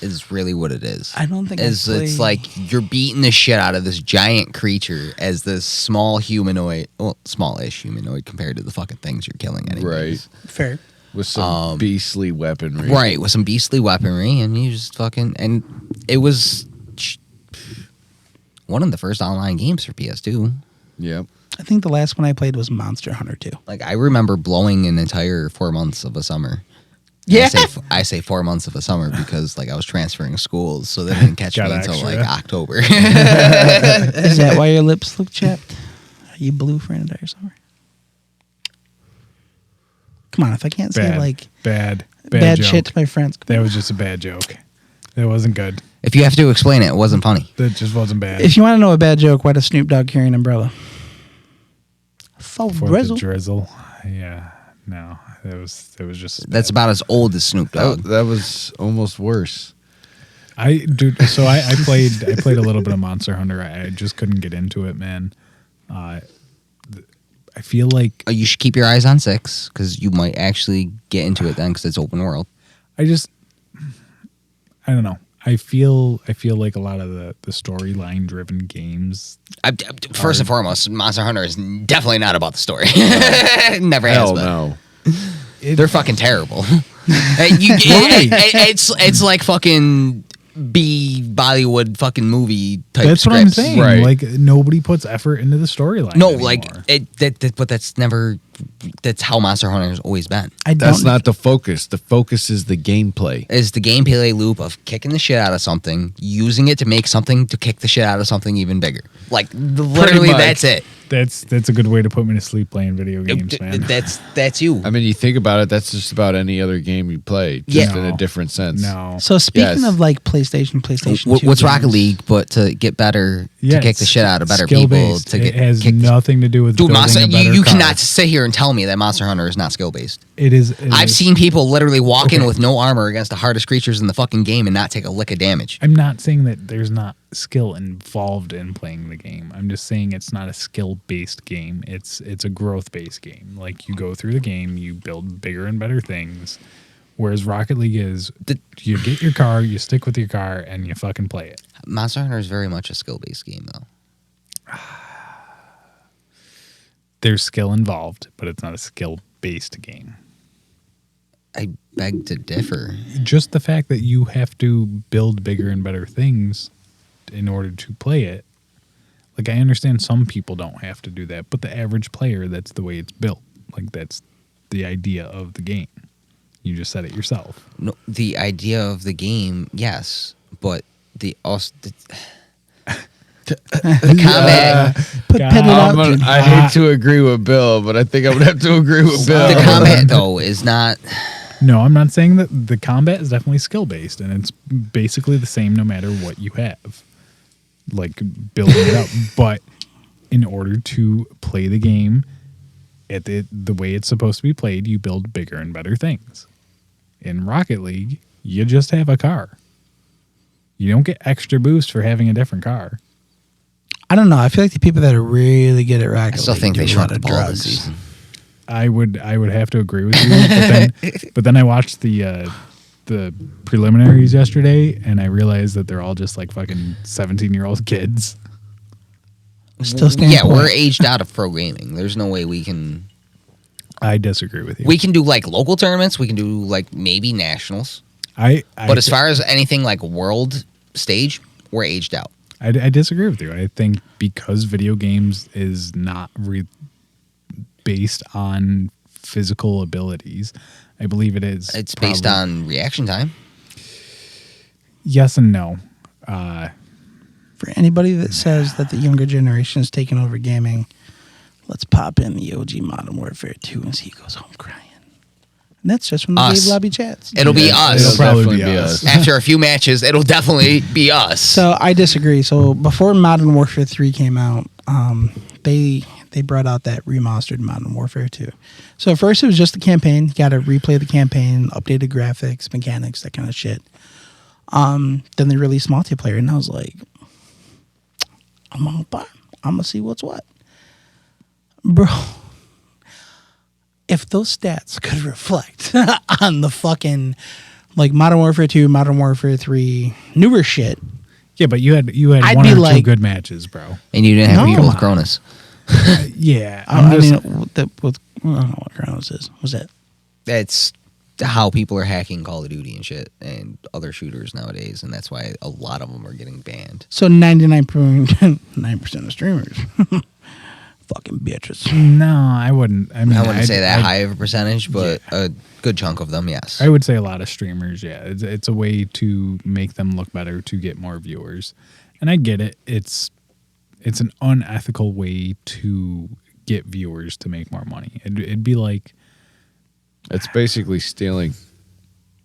Is really what it is. I don't think it's like you're beating the shit out of this giant creature as this small humanoid, well, smallish humanoid compared to the fucking things you're killing anyways. Right. fair. With some beastly weaponry. Right, with some beastly weaponry, and you just fucking, and it was one of the first online games for PS2. Yep. I think the last one I played was Monster Hunter 2. Like I remember blowing an entire 4 months of a summer. Yeah. I say 4 months of a summer because like I was transferring schools, so they didn't catch me Got until extra. like October. Is that why your lips look chapped? Are you blue for an entire summer? Come on, if I can't say Bad. like Bad bad joke. shit to my friends. That was just a bad joke. That wasn't good. If you have to explain it, it wasn't funny. That just wasn't bad. If you want to know a bad joke, why does Snoop Dogg carry an umbrella? So For drizzle. the drizzle. Yeah. No. It was just That's bad. about as old as Snoop Dogg. That was almost worse. I played a little bit of Monster Hunter. I just couldn't get into it, man. I feel like You should keep your eyes on 6 because you might actually get into it then because it's open world. I don't know. I feel like a lot of the storyline driven games. First and foremost, Monster Hunter is definitely not about the story. Never has Hell been. no. They're fucking terrible. It's like fucking B Bollywood fucking movie type. That's what I'm scripts. saying. Right. Like nobody puts effort into the storyline. No, anymore. like but that's never. That's how Monster Hunter has always been. That's not the focus. The focus is the gameplay. Is the gameplay loop of kicking the shit out of something, using it to make something to kick the shit out of something even bigger. Like literally, much. that's it. That's a good way to put me to sleep playing video games, man. That's you. I mean, you think about it, that's just about any other game you play, just Yeah. in a different sense. No. So speaking Yes. of like PlayStation 2 What's Rocket games, League but to get better, Yeah, to kick the it's shit out of better people, skill-based. to get It has kick the- nothing to do with Dude, building Monster, a better you car. cannot sit here and tell me that Monster Hunter is not skill based. It is. I've is- seen people literally walk in Okay. with no armor against the hardest creatures in the fucking game and not take a lick of damage. I'm not saying that there's not skill involved in playing the game. I'm just saying it's not a skill-based game. It's a growth-based game. Like you go through the game, you build bigger and better things. Whereas Rocket League is you get your car, you stick with your car, and you fucking play it. Monster Hunter is very much a skill based game, though. There's skill involved, but it's not a skill-based game. I beg to differ. Just the fact that you have to build bigger and better things in order to play it. Like, I understand some people don't have to do that, but the average player, that's the way it's built. Like, that's the idea of the game. You just said it yourself. No, the idea of the game, yes, but the combat, Put it out. I hate to agree with Bill, but I think I'm gonna have to agree with Bill. the combat though is not. No, I'm not saying that. The combat is definitely skill based, and it's basically the same no matter what you have, like building it up. But in order to play the game at the way it's supposed to be played, you build bigger and better things. In Rocket League, you just have a car. You don't get extra boost for having a different car. I don't know. I feel like the people that are really good at Rocket I still League think do they a shrunk lot the of ball this drugs. season. I would have to agree with you, but then I watched the preliminaries yesterday, and I realized that they're all just like fucking 17-year-old kids. Still stands Yeah, we're point. aged out of pro gaming. There's no way we can. I disagree with you. We can do like local tournaments. We can do like maybe nationals. But as far as anything like world stage, we're aged out. I disagree with you. I think because video games is not based on physical abilities, I believe it is. It's based on reaction time. Yes and no. For anybody that says that the younger generation is taking over gaming, let's pop in the OG Modern Warfare 2 and see who goes home crying. And that's just from the Us. Dave Lobby chats. It'll be us. It'll probably definitely be us. After a few matches, it'll definitely be us. So I disagree. So before Modern Warfare 3 came out, they brought out that remastered Modern Warfare 2. So at first it was just the campaign. You got to replay the campaign, updated graphics, mechanics, that kind of shit. Then they released multiplayer, and I was like, I'm gonna see what's what, bro. If those stats could reflect on the fucking like Modern Warfare 2, Modern Warfare 3, newer shit. Yeah, but you had I'd one be or two like- good matches, bro. And you didn't have No. people with Cronus. Yeah, I I'm just- mean, I don't know what Kronos is. What's that? That's how people are hacking Call of Duty and shit and other shooters nowadays, and that's why a lot of them are getting banned. So 99.9% of streamers, fucking bitches. no, I wouldn't. I mean, I wouldn't say that I'd- high of a percentage, but a good chunk of them, yes. I would say a lot of streamers, yeah. It's a way to make them look better, to get more viewers. And I get it. It's an unethical way to get viewers to make more money. It'd be like, It's basically stealing.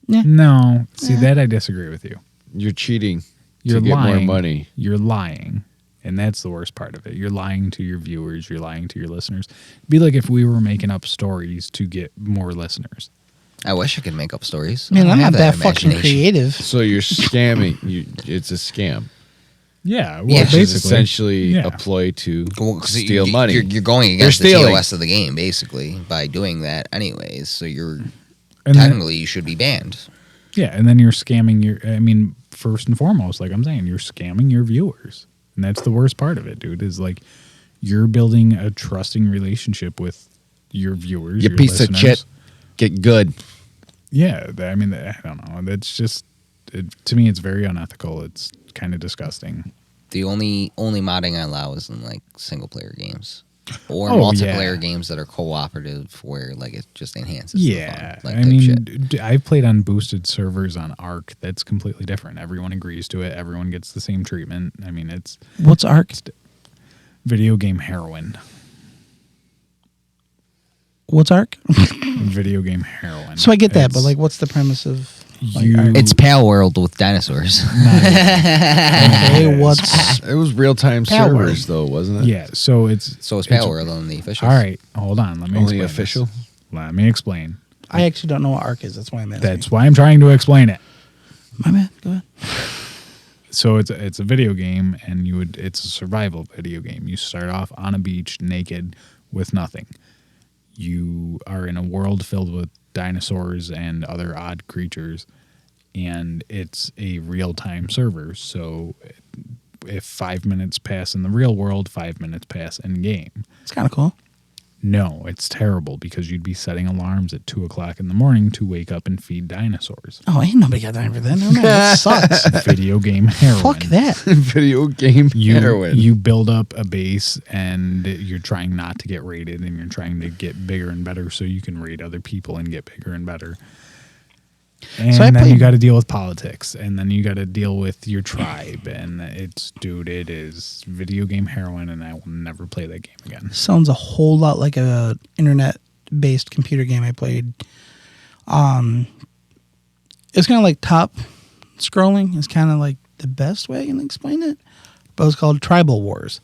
no, see, that I disagree with you. You're cheating You're to get lying. more money. You're lying. And that's the worst part of it. You're lying to your viewers. You're lying to your listeners. It'd be like if we were making up stories to get more listeners. I wish I could make up stories. Man, I I'm don't not have that fucking imagination. creative. So you're scamming. It's a scam. Yeah, well, Yeah. Which basically. is essentially yeah. a ploy to Well, 'cause steal you- money. You're going They're against the stealing. TOS of the game, basically, by doing that anyways. So you're And then- technically you should be banned. yeah, and then you're scamming first and foremost, like I'm saying, you're scamming your viewers. And that's the worst part of it, dude, is like you're building a trusting relationship with your viewers. You your piece of listeners. shit. Get good. Yeah, I mean, I don't know. That's just, to me, it's very unethical. It's kind of disgusting. The only modding I allow is in like single player games or Oh, multiplayer yeah. games that are cooperative, where like it just enhances. Yeah, the fun, like I type mean, shit. I've played on boosted servers on Arc. That's completely different. Everyone agrees to it. Everyone gets the same treatment. I mean, it's What's ARC? video game heroin. What's ARC? Video game heroin. So I get that, but It's- like, what's the premise of? Like, You- ARC? It's Pal World with dinosaurs. Hey, what's It was real time Power. servers though, wasn't it? yeah, so it's So it's Pal World on the official. all right. Hold on, let me Only explain official? this. Let me explain. I actually don't know what ARC is. That's why I'm asking. That's why I'm trying to explain it. My bad. Go ahead. So it's a video game, and it's a survival video game. You start off on a beach naked with nothing. You are in a world filled with dinosaurs and other odd creatures, and it's a real-time server. So if 5 minutes pass in the real world, 5 minutes pass in game. It's kind of cool. No, it's terrible because you'd be setting alarms at 2:00 in the morning to wake up and feed dinosaurs. Oh, ain't nobody got time for that. No, man, that sucks. Video game heroin. Fuck that. Video game heroin. You build up a base, and you're trying not to get raided, and you're trying to get bigger and better so you can raid other people and get bigger and better. And So I then you played- got to deal with politics, and then you got to deal with your tribe, and it is video game heroin, and I will never play that game again. Sounds a whole lot like a internet-based computer game I played. It's kind of like top scrolling. It's kind of like the best way I can explain it, but it's called Tribal Wars.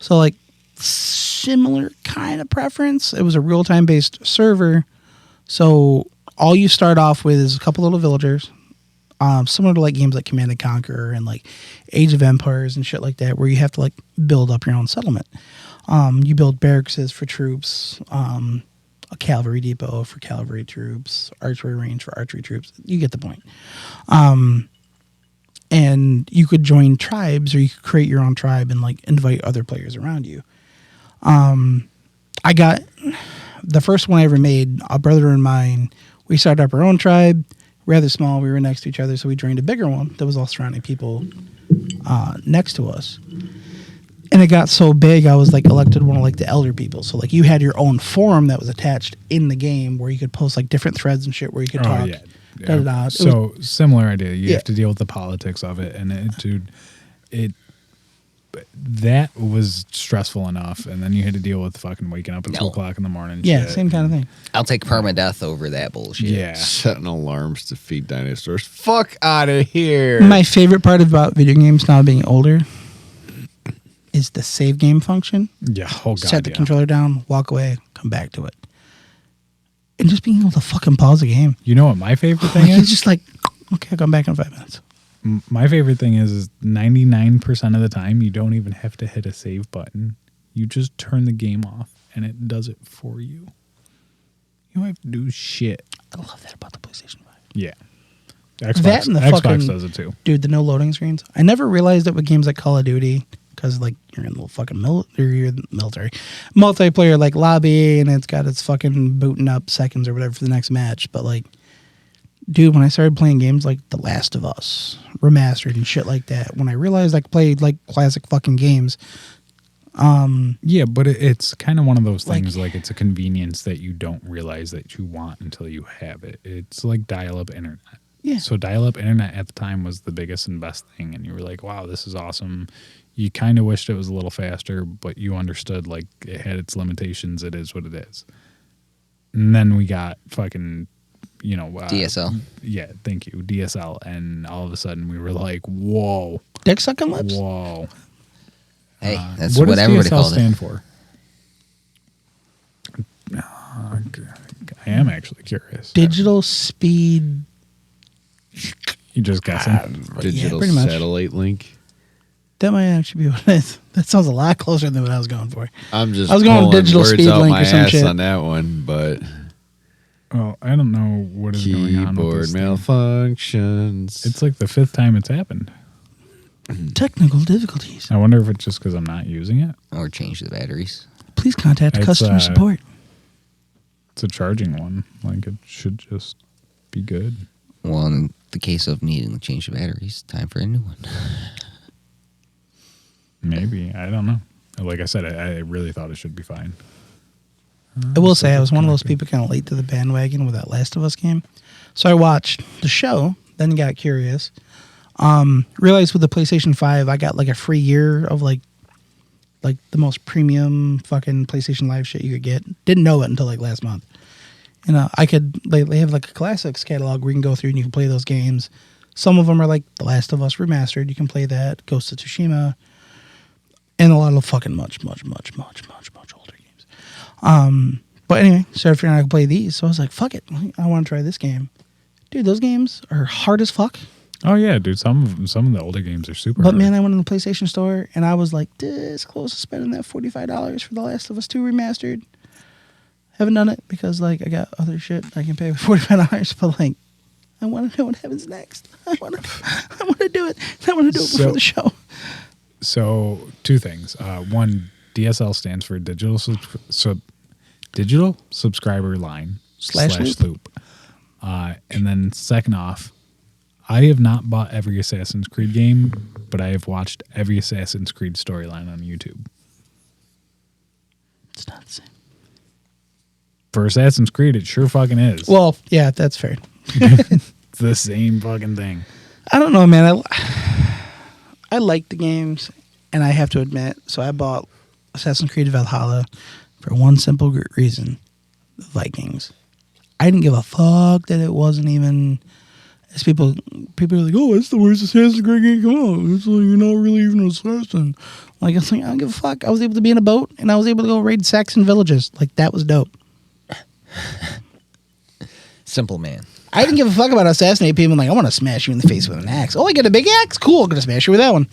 So like similar kind of preference. It was a real-time based server, so all you start off with is a couple little villagers, similar to like games like Command and Conquer and like Age of Empires and shit like that, where you have to like build up your own settlement. You build barracks for troops, a cavalry depot for cavalry troops, archery range for archery troops. You get the point. And you could join tribes, or you could create your own tribe and like invite other players around you. I got the first one I ever made. A brother and mine, we started up our own tribe, rather small. We were next to each other, so we joined a bigger one that was all surrounding people next to us. And it got so big, I was like elected one of like the elder people. So like you had your own forum that was attached in the game where you could post like different threads and shit where you could talk. Yeah. Da-da-da. It So similar idea. You Yeah. have to deal with the politics of it, and that was stressful enough, and then you had to deal with fucking waking up at 2:00 in the morning. Yeah, shit. same kind of thing. I'll take permadeath over that bullshit. Yeah. Setting alarms to feed dinosaurs. Fuck out of here. My favorite part about video games now being older is the save game function. Yeah. Oh god. Set the yeah. controller down, walk away, come back to it. And just being able to fucking pause the game. You know what my favorite thing Like, it's is? just like, okay, I'll come back in 5 minutes. My favorite thing is 99% of the time you don't even have to hit a save button. You just turn the game off and it does it for you. You don't have to do shit. I love that about the PlayStation 5. Yeah. That Xbox, and the Xbox fucking- does it too. Dude, the no loading screens. I never realized it with games like Call of Duty, because like you're in the fucking military multiplayer like lobby, and it's got its fucking booting up seconds or whatever for the next match. But like, dude, when I started playing games like The Last of Us remastered and shit like that, when I realized I could play like classic fucking games, Yeah, but it's kind of one of those Like- things, like it's a convenience that you don't realize that you want until you have it. It's like dial-up internet. yeah, So dial-up internet at the time was the biggest and best thing, and you were like, wow, this is awesome. You kind of wished it was a little faster, but you understood like it had its limitations. It is what it is. And then we got fucking, DSL. Yeah, thank you, DSL, and all of a sudden we were like, whoa, dick sucking lips. whoa. Hey, that's what what does everybody DSL called it. stand for? I am actually curious. Digital speed. You just guessing? Digital pretty much. satellite link. That might actually be what it is. That sounds a lot closer than what I was going for. I'm just I was going pulling digital words speed out link my or some ass shit. on that one, but Well, I don't know what is going on with keyboard this thing. malfunctions. It's like the 5th time it's happened. Technical difficulties. I wonder if it's just because I'm not using it. Or change the batteries. Please contact It's, customer support. It's a charging one. Like it should just be good. Well, in the case of needing to change the batteries, time for a new one. Maybe. I don't know. Like I said, I really thought it should be fine. I will say I was one of those people kind of late to the bandwagon with that Last of Us game. So I watched the show, then got curious. Realized with the PlayStation 5, I got like a free year of like the most premium fucking PlayStation Live shit you could get. Didn't know it until like last month. They have like a classics catalog where you can go through and you can play those games. Some of them are like The Last of Us remastered. You can play that. Ghost of Tsushima. And a lot of fucking much older games. But anyway, started figuring out I could play these. So I was like, fuck it. I want to try this game. Dude, those games are hard as fuck. Oh yeah, dude. Some of the older games are super. But hard. man, I went in the PlayStation Store and I was like, this close to spending that $45 for The Last of Us 2 remastered. Haven't done it because like I got other shit I can pay with $45. But like, I want to know what happens next. I want to do it. I want to do it before the show. So 2 things. One, DSL stands for digital subscriber line Slash loop. And then second off, I have not bought every Assassin's Creed game, but I have watched every Assassin's Creed storyline on YouTube. It's not the same. For Assassin's Creed, it sure fucking is. Well, yeah, that's fair. the same fucking thing. I don't know, man. I like the games, and I have to admit, so I bought Assassin's Creed Valhalla for one simple reason: the Vikings. I didn't give a fuck that it wasn't even. As people are like, oh, it's the worst Assassin's Creed game come out. It's like you're not really even an assassin. Like it's like I don't give a fuck. I was able to be in a boat, and I was able to go raid Saxon villages. Like that was dope. Simple man. I didn't give a fuck about assassinating people. I'm like, I want to smash you in the face with an axe. Oh, I get a big axe? Cool, I'm going to smash you with that one.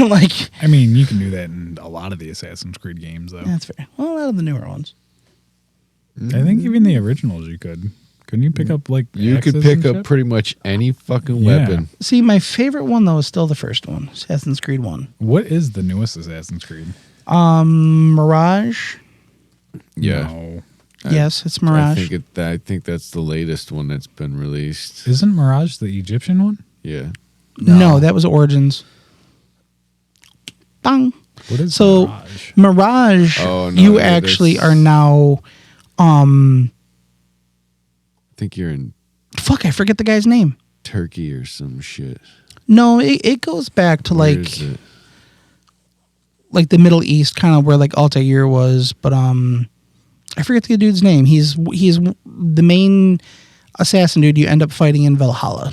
Like, I mean, you can do that in a lot of the Assassin's Creed games, though. that's fair. Well, a lot of the newer ones. I think even the originals you could. Couldn't you pick up, like, You could axes pick and up shit? pretty much any fucking Yeah. weapon. See, my favorite one, though, is still the first one, Assassin's Creed 1. What is the newest Assassin's Creed? Mirage? Yeah. No. Yes, it's Mirage. I think that's the latest one that's been released. Isn't Mirage the Egyptian one? Yeah. No, that was Origins. Bang. What is So, Mirage? Mirage, Oh, no, you yeah, actually that's- are now, I think you're in fuck, I forget the guy's name. Turkey or some shit. No, it goes back to Where is it? like the Middle East, kind of where like Altair was, but I forget the dude's name. He's the main assassin dude you end up fighting in Valhalla.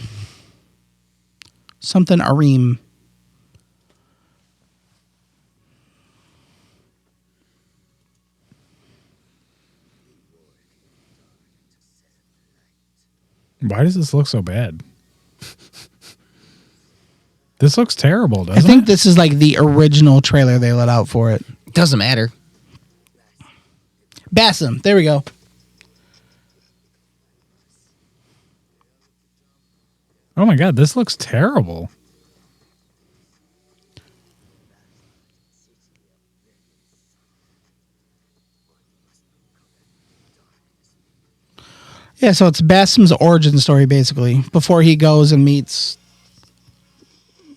Something Arim. Why does this look so bad? This looks terrible, doesn't I think it? this is like the original trailer they let out for it. Doesn't matter. Bassam, there we go. Oh my god, this looks terrible. Yeah, so it's Bassam's origin story basically before he goes and meets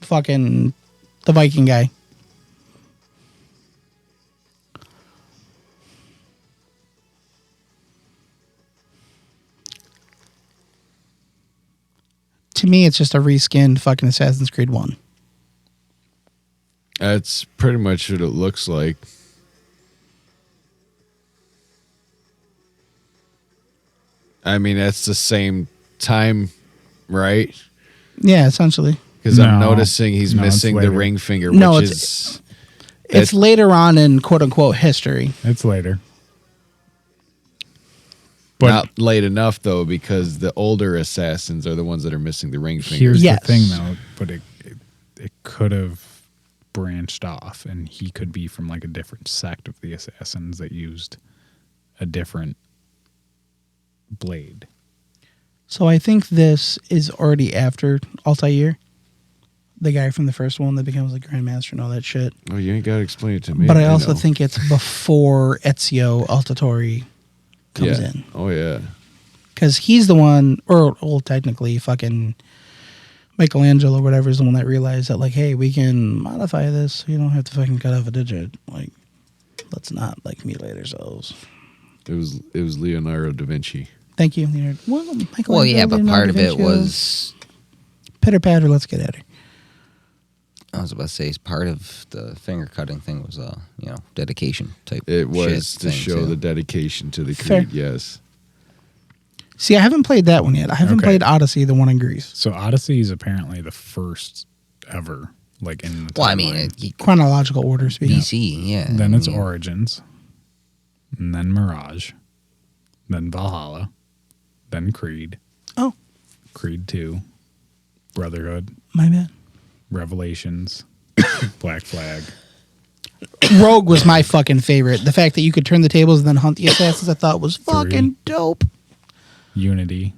fucking the Viking guy. To me, it's just a reskinned fucking Assassin's Creed 1. That's pretty much what it looks like. I mean, that's the same time, right? Yeah, essentially. Because I'm No. noticing he's No, it's missing the later. ring finger, No, which it's- is It's That- later on in quote unquote history. It's later. But not late enough though, because the older assassins are the ones that are missing the ring finger. here's Yes. the thing, though. But it could have branched off, and he could be from like a different sect of the assassins that used a different blade. So I think this is already after Altair, the guy from the first one that becomes the Grandmaster and all that shit. Oh, you ain't got to explain it to me. But I also know. think it's before Ezio Auditore comes yeah. in. Oh yeah. Because he's the one, or well, technically, fucking Michelangelo or whatever is the one that realized that, like, hey, we can modify this. You don't have to fucking cut off a digit. Like, let's not, like, mutilate ourselves. It was Leonardo da Vinci. Thank you, Leonardo. Well, Michelangelo, Well, yeah, but Leonardo part of da it Vinci was, pitter patter. Let's get at it. I was about to say, part of the finger cutting thing was, dedication type. It was shit to thing, show too. the dedication to the Fair. creed. Yes. See, I haven't played that one yet. I haven't Okay. played Odyssey, the one in Greece. So Odyssey is apparently the first ever, like in the Well, I mean, timeline. Chronological order speaking. BC, yeah. Then I it's mean, Origins, and then Mirage, then Valhalla, then Creed, Oh, Creed 2, Brotherhood, my bad. Revelations, Black Flag. Rogue was my fucking favorite. The fact that you could turn the tables and then hunt the assassins, I thought was fucking dope. Unity.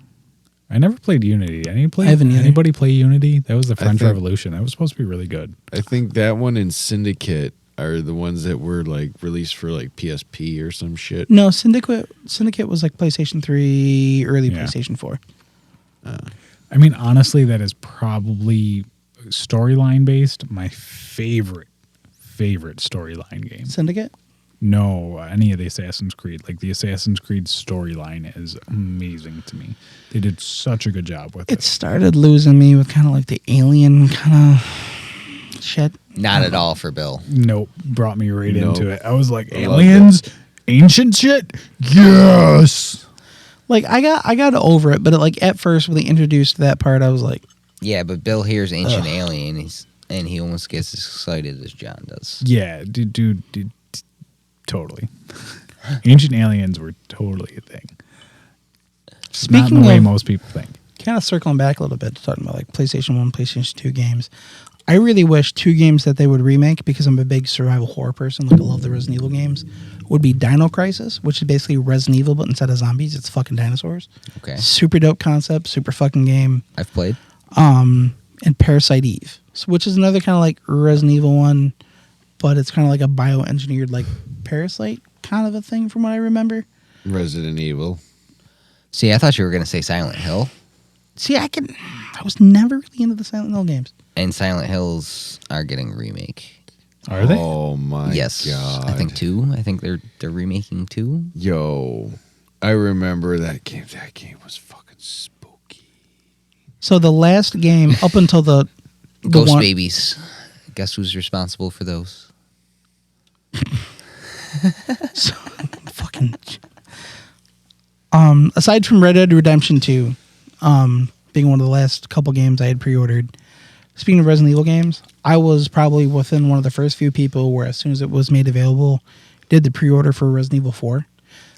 I never played Unity. I haven't either. Anybody play Unity? That was the French think- Revolution. That was supposed to be really good. I think that one and Syndicate are the ones that were like released for like PSP or some shit. No, Syndicate was like PlayStation 3, early Yeah. PlayStation 4. I mean, honestly, that is probably storyline based my favorite storyline game. Syndicate? No, any of the Assassin's Creed. Like the Assassin's Creed storyline is amazing to me. They did such a good job with It it. started losing me with kind of like the alien kind of shit. Not at all for Bill. Nope, brought me right Nope. into it. I was like, I loved aliens, ancient shit, yes. Like I got over it, but like at first when they introduced that part, I was like, Yeah, but Bill hears Ancient Alien, and he almost gets as excited as John does. Yeah, dude, totally. Ancient aliens were totally a thing. Not in speaking the way of most people think. kind of circling back a little bit, talking about like PlayStation 1, PlayStation 2 games. I really wish 2 games that they would remake, because I'm a big survival horror person, like I love the Resident Evil games, would be Dino Crisis, which is basically Resident Evil, but instead of zombies, it's fucking dinosaurs. Okay. Super dope concept, super fucking game. I've played. And Parasite Eve, which is another kind of like Resident Evil one, but it's kind of like a bioengineered like parasite kind of a thing from what I remember. Resident Evil. See, I thought you were going to say Silent Hill. See, I was never really into the Silent Hill games. And Silent Hills are getting a remake. Are they? Oh my Yes. god. I think 2. I think they're remaking 2. Yo, I remember that game. That game was fucking spooky. So the last game up until the Ghost one, Babies. Guess who's responsible for those? fucking aside from Red Dead Redemption 2 being one of the last couple games I had pre-ordered, speaking of Resident Evil games, I was probably within one of the first few people where as soon as it was made available, did the pre-order for Resident Evil 4.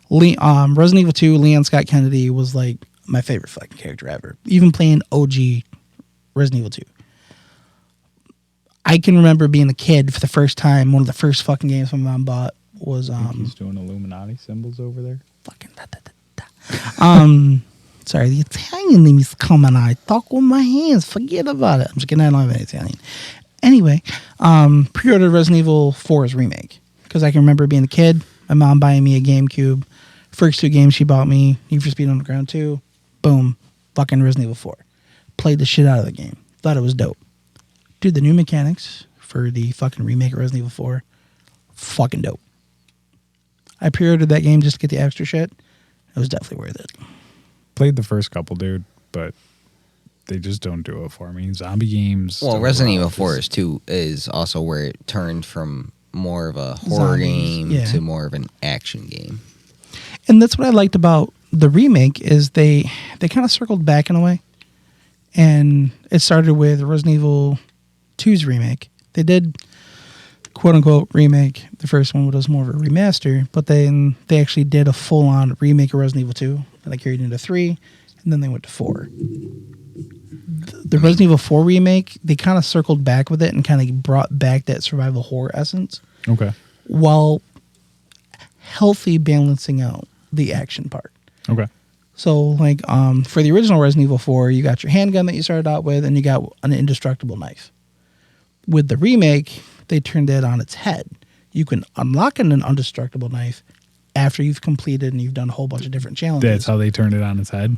Resident Evil 2, Leon Scott Kennedy was like my favorite fucking character ever. Even playing OG Resident Evil 2. I can remember being a kid for the first time, one of the first fucking games my mom bought was He's doing Illuminati symbols over there. fucking sorry, the Italian name is coming. I talk with my hands. Forget about it. I'm just kidding. I don't have any Italian. Anyway, pre-ordered Resident Evil 4's remake because I can remember being a kid, my mom buying me a GameCube. First 2 games she bought me, Need for Speed Underground 2. Boom, fucking Resident Evil 4. Played the shit out of the game. Thought it was dope. Dude, the new mechanics for the fucking remake of Resident Evil 4, fucking dope. I pre-ordered that game just to get the extra shit. It was definitely worth it. Played the first couple, dude, but they just don't do it for me. Zombie games. Well, Resident overall Evil 4 just- is 2 is also where it turned from more of a horror Zombies, game yeah. to more of an action game. And that's what I liked about the remake is they kind of circled back in a way. And it started with Resident Evil 2's remake. They did quote unquote remake. The first one was more of a remaster, but then they actually did a full on remake of Resident Evil 2 and they carried into 3, and then they went to 4. The Resident Evil 4 remake, they kind of circled back with it and kind of brought back that survival horror essence Okay. while healthy balancing out the action part. Okay. So, like, for the original Resident Evil 4, you got your handgun that you started out with, and you got an indestructible knife. With the remake, they turned that on its head. You can unlock an indestructible knife after you've completed and you've done a whole bunch of different challenges. That's how they turned it on its head.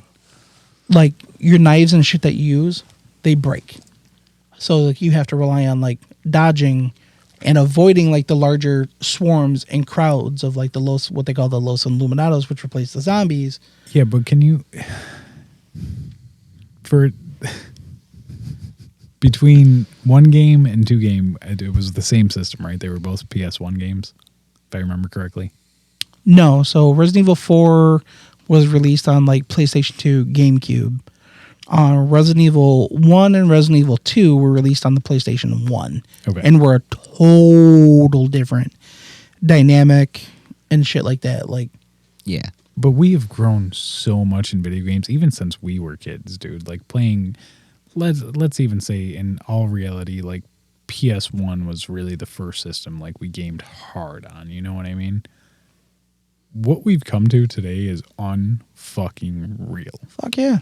Like, your knives and shit that you use, they break. So, like, you have to rely on, like, dodging and avoiding, like, the larger swarms and crowds of, like, what they call the Los Illuminados, which replace the zombies. Yeah, but can you for between 1 game and 2 game, it was the same system, right? They were both PS1 games, if I remember correctly. No, so Resident Evil 4 was released on like PlayStation 2, GameCube. Resident Evil 1 and Resident Evil 2 were released on the PlayStation 1. Okay. And were a total different dynamic and shit like that. Like, Yeah. But we have grown so much in video games, even since we were kids, dude. Like playing, let's even say in all reality, like PS1 was really the first system like we gamed hard on. You know what I mean? What we've come to today is unfucking real. fuck yeah.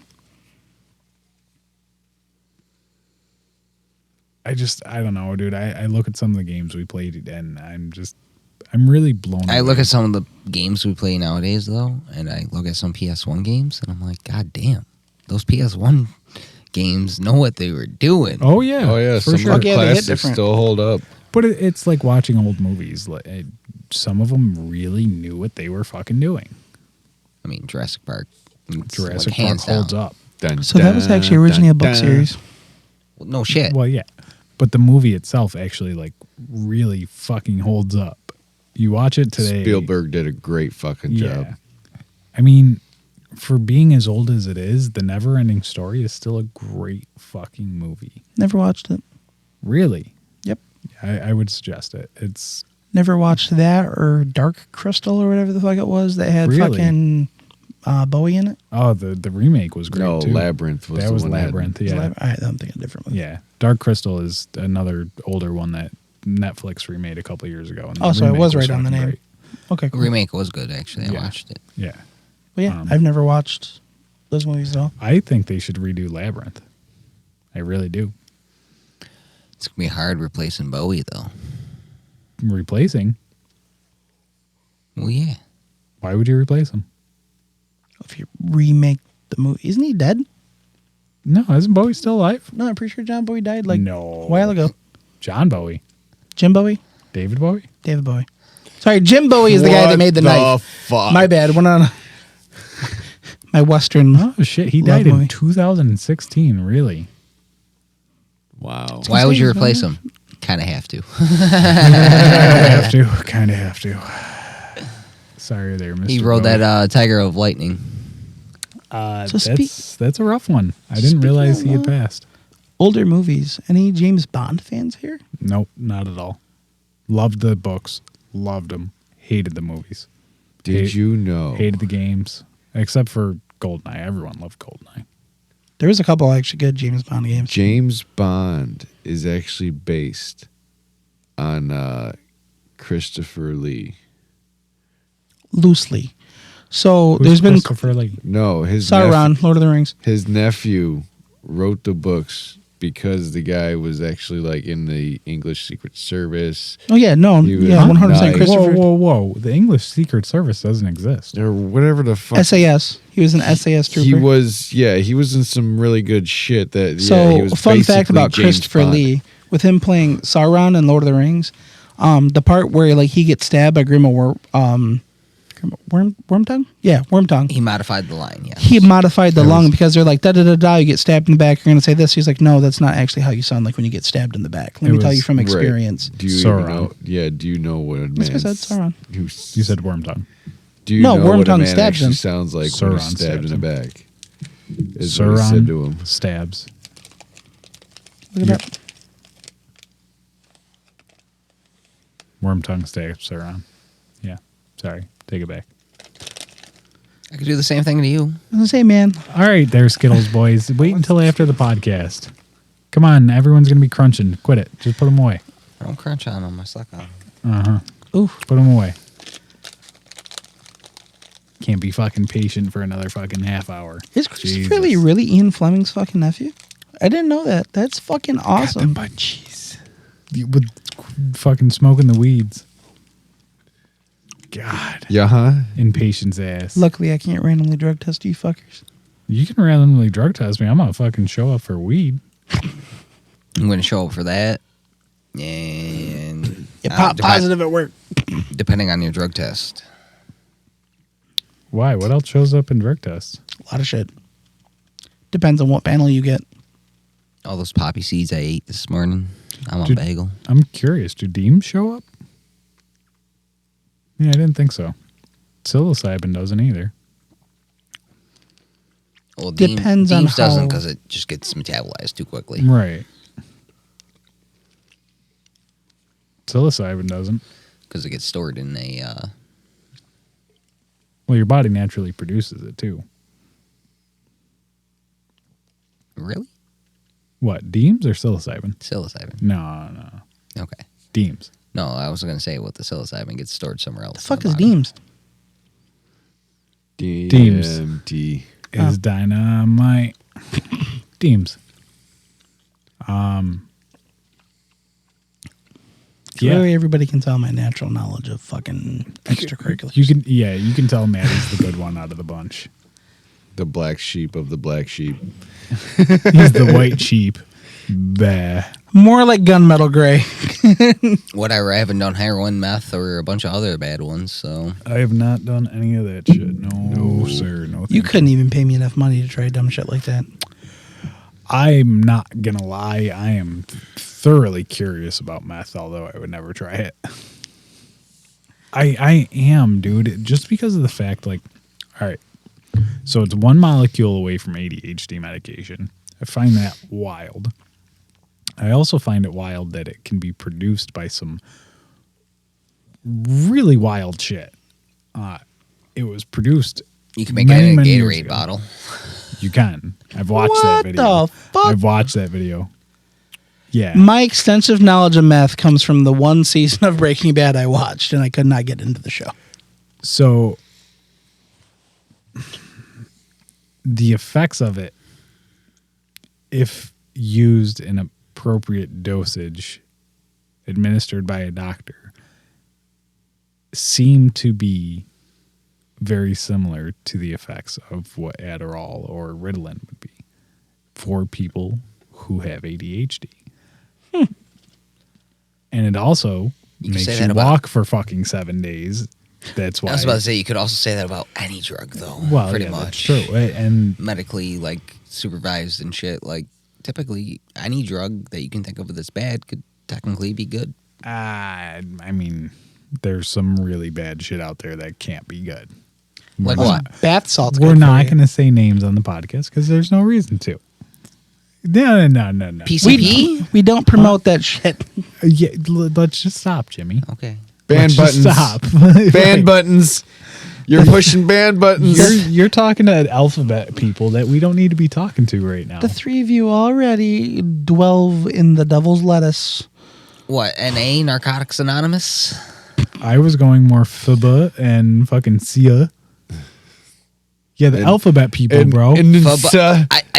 I don't know, dude. I look at some of the games we played and I'm really blown I away. look at some of the games we play nowadays, though, and I look at some PS1 games, and I'm like, God damn, those PS1 games know what they were doing. Oh yeah. Oh yeah, for some sure. of the Yeah, they hit classics different. still hold up. But it's like watching old movies. Like some of them really knew what they were fucking doing. I mean, Jurassic Park. Jurassic Park hands holds down. up. So that was actually originally a book series. Well, no shit. Well, yeah, but the movie itself actually like really fucking holds up. You watch it today. Spielberg did a great fucking job. I mean, for being as old as it is, The Never-Ending Story is still a great fucking movie. Never watched it. Really? Yep. I would suggest it. It's Never watched that or Dark Crystal or whatever the fuck it was that had Really? fucking Bowie in it. oh the remake was great No, too. Labyrinth was that the was one that had- Labyrinth. All Yeah, right, I'm thinking a different one. yeah. Dark Crystal is another older one that Netflix remade a couple years ago. And the Oh, so I remake was right on the fucking name. great. Okay, The cool. remake was good, actually. I Yeah. watched it. Yeah, But yeah, I've never watched those movies at all. I think they should redo Labyrinth. I really do. It's going to be hard replacing Bowie, though. Replacing? Well, yeah. Why would you replace him? If you remake the movie, isn't he dead? No, isn't Bowie still alive? No, I'm pretty sure John Bowie died like No. a while ago. John Bowie, Jim Bowie, David Bowie. David Bowie. Sorry, Jim Bowie is the guy that made the knife. Fuck? My bad. Went on my Western. Oh shit, he Love died in movie. 2016. Really? Wow. Why would you he's replace him? Kind of have to. Kind of have to. Sorry, there, Mr. He rode Bowie. that Tiger of Lightning. So That's a rough one. I didn't Speaking realize of he had what? passed. Older movies. Any James Bond fans here? Nope, not at all. Loved the books. Loved them. Hated the movies. Did you know? Hated the games, except for Goldeneye. Everyone loved Goldeneye. There was a couple actually good James Bond games. James Bond is actually based on Christopher Lee. Loosely. So Who's there's been Christopher Lee? No, his Sauron, Lord of the Rings. his nephew wrote the books because the guy was actually like in the English Secret Service Oh yeah, no, He was yeah, 100% nice. Christopher. Whoa! The English Secret Service doesn't exist. or whatever the fuck. SAS. He was an SAS trooper. He was in some really good shit. That So, he was fun fact basically about James Christopher Bond. Lee, with him playing Sauron in Lord of the Rings, the part where like he gets stabbed by Wormtongue? Yeah, Wormtongue. He modified the line, yeah. He modified the lung because they're like, da da da da, you get stabbed in the back, you're going to say this. He's like, no, that's not actually how you sound like when you get stabbed in the back. Let It me tell you was- from Right. experience. Do you Sauron. even know? Yeah. Do you know what a man? That's what I said, Sauron. You said Wormtongue. Do you No, know what a Wormtongue man stabs actually him. sounds like when Sauron he's stabbed in stabs the him. back? Is what he said to him. Sauron stabs. Look at that. Wormtongue stabs Sauron. Yeah. Sorry. Take it back. I could do the same thing to you. I was going to say, man, All right, there, Skittles boys. Wait until after the podcast. Come on, everyone's gonna be crunching. Quit it. Just put them away. I don't crunch on them. I suck on 'em. oof. Put them away. Can't be fucking patient for another fucking half hour. Is Christopher Lee really Ian Fleming's fucking nephew? I didn't know that. That's fucking awesome. But jeez, with fucking smoking the weeds. God, Yeah, huh? impatience ass. Luckily, I can't randomly drug test you fuckers. You can randomly drug test me. I'm gonna fucking show up for weed. I'm going to show up for that. And You pop positive at work. depending on your drug test. Why? What else shows up in drug tests? A lot of shit. Depends on what panel you get. All those poppy seeds I ate this morning. I'm on Dude. bagel. I'm curious. Do deems show up? Yeah, I didn't think so. Psilocybin doesn't either. Well, Depends on Deems doesn't how- because it just gets metabolized too quickly. Right. Psilocybin doesn't. Because it gets stored in a... Well, your body naturally produces it too. really? What, deems or psilocybin? Psilocybin. No. Okay. Deems. No, I was going to say what the psilocybin gets stored somewhere else. The fuck in is the body. Deems? Deems. DMT. Is dynamite. Deems. Clearly, everybody can tell my natural knowledge of fucking extracurriculars. You can tell Maddie's the good one out of the bunch. The black sheep of the black sheep. He's the white sheep. Bah. More like gunmetal gray. Whatever. I haven't done heroin, meth, or a bunch of other bad ones. So I have not done any of that shit. No, sir. No. You thank couldn't even pay me enough money to try dumb shit like that. I'm not gonna lie. I am thoroughly curious about meth, although I would never try it. I am, dude. Just because of the fact, like, all right. So it's one molecule away from ADHD medication. I find that wild. I also find it wild that it can be produced by some really wild shit. It was produced. you can make it in a many years Gatorade ago. bottle. You can. I've watched What that video. the fuck? I've watched that video. Yeah. My extensive knowledge of meth comes from the one season of Breaking Bad I watched, and I could not get into the show. So the effects of it, if used in appropriate dosage, administered by a doctor, seem to be very similar to the effects of what Adderall or Ritalin would be for people who have ADHD. And it also You can makes say you that about- walk for fucking 7 days. That's why. I was about to say you could also say that about any drug, though. Well, pretty yeah, much. that's true. And Medically, like supervised and shit. Like typically, any drug that you can think of that's bad could technically be good. I mean, there's some really bad shit out there that can't be good. Like We're what? not- Bath salt's We're good not for going to say names on the podcast because there's no reason to. No. PCP. We don't promote that shit. Yeah, let's just stop, Jimmy. Okay. Band Let's just buttons. Stop. Band buttons. You're pushing band buttons. You're talking to alphabet people that we don't need to be talking to right now. The three of you already dwell in the devil's lettuce. What? NA, Narcotics Anonymous? I was going more FBA and fucking SIA. Yeah, the And- alphabet people, bro. I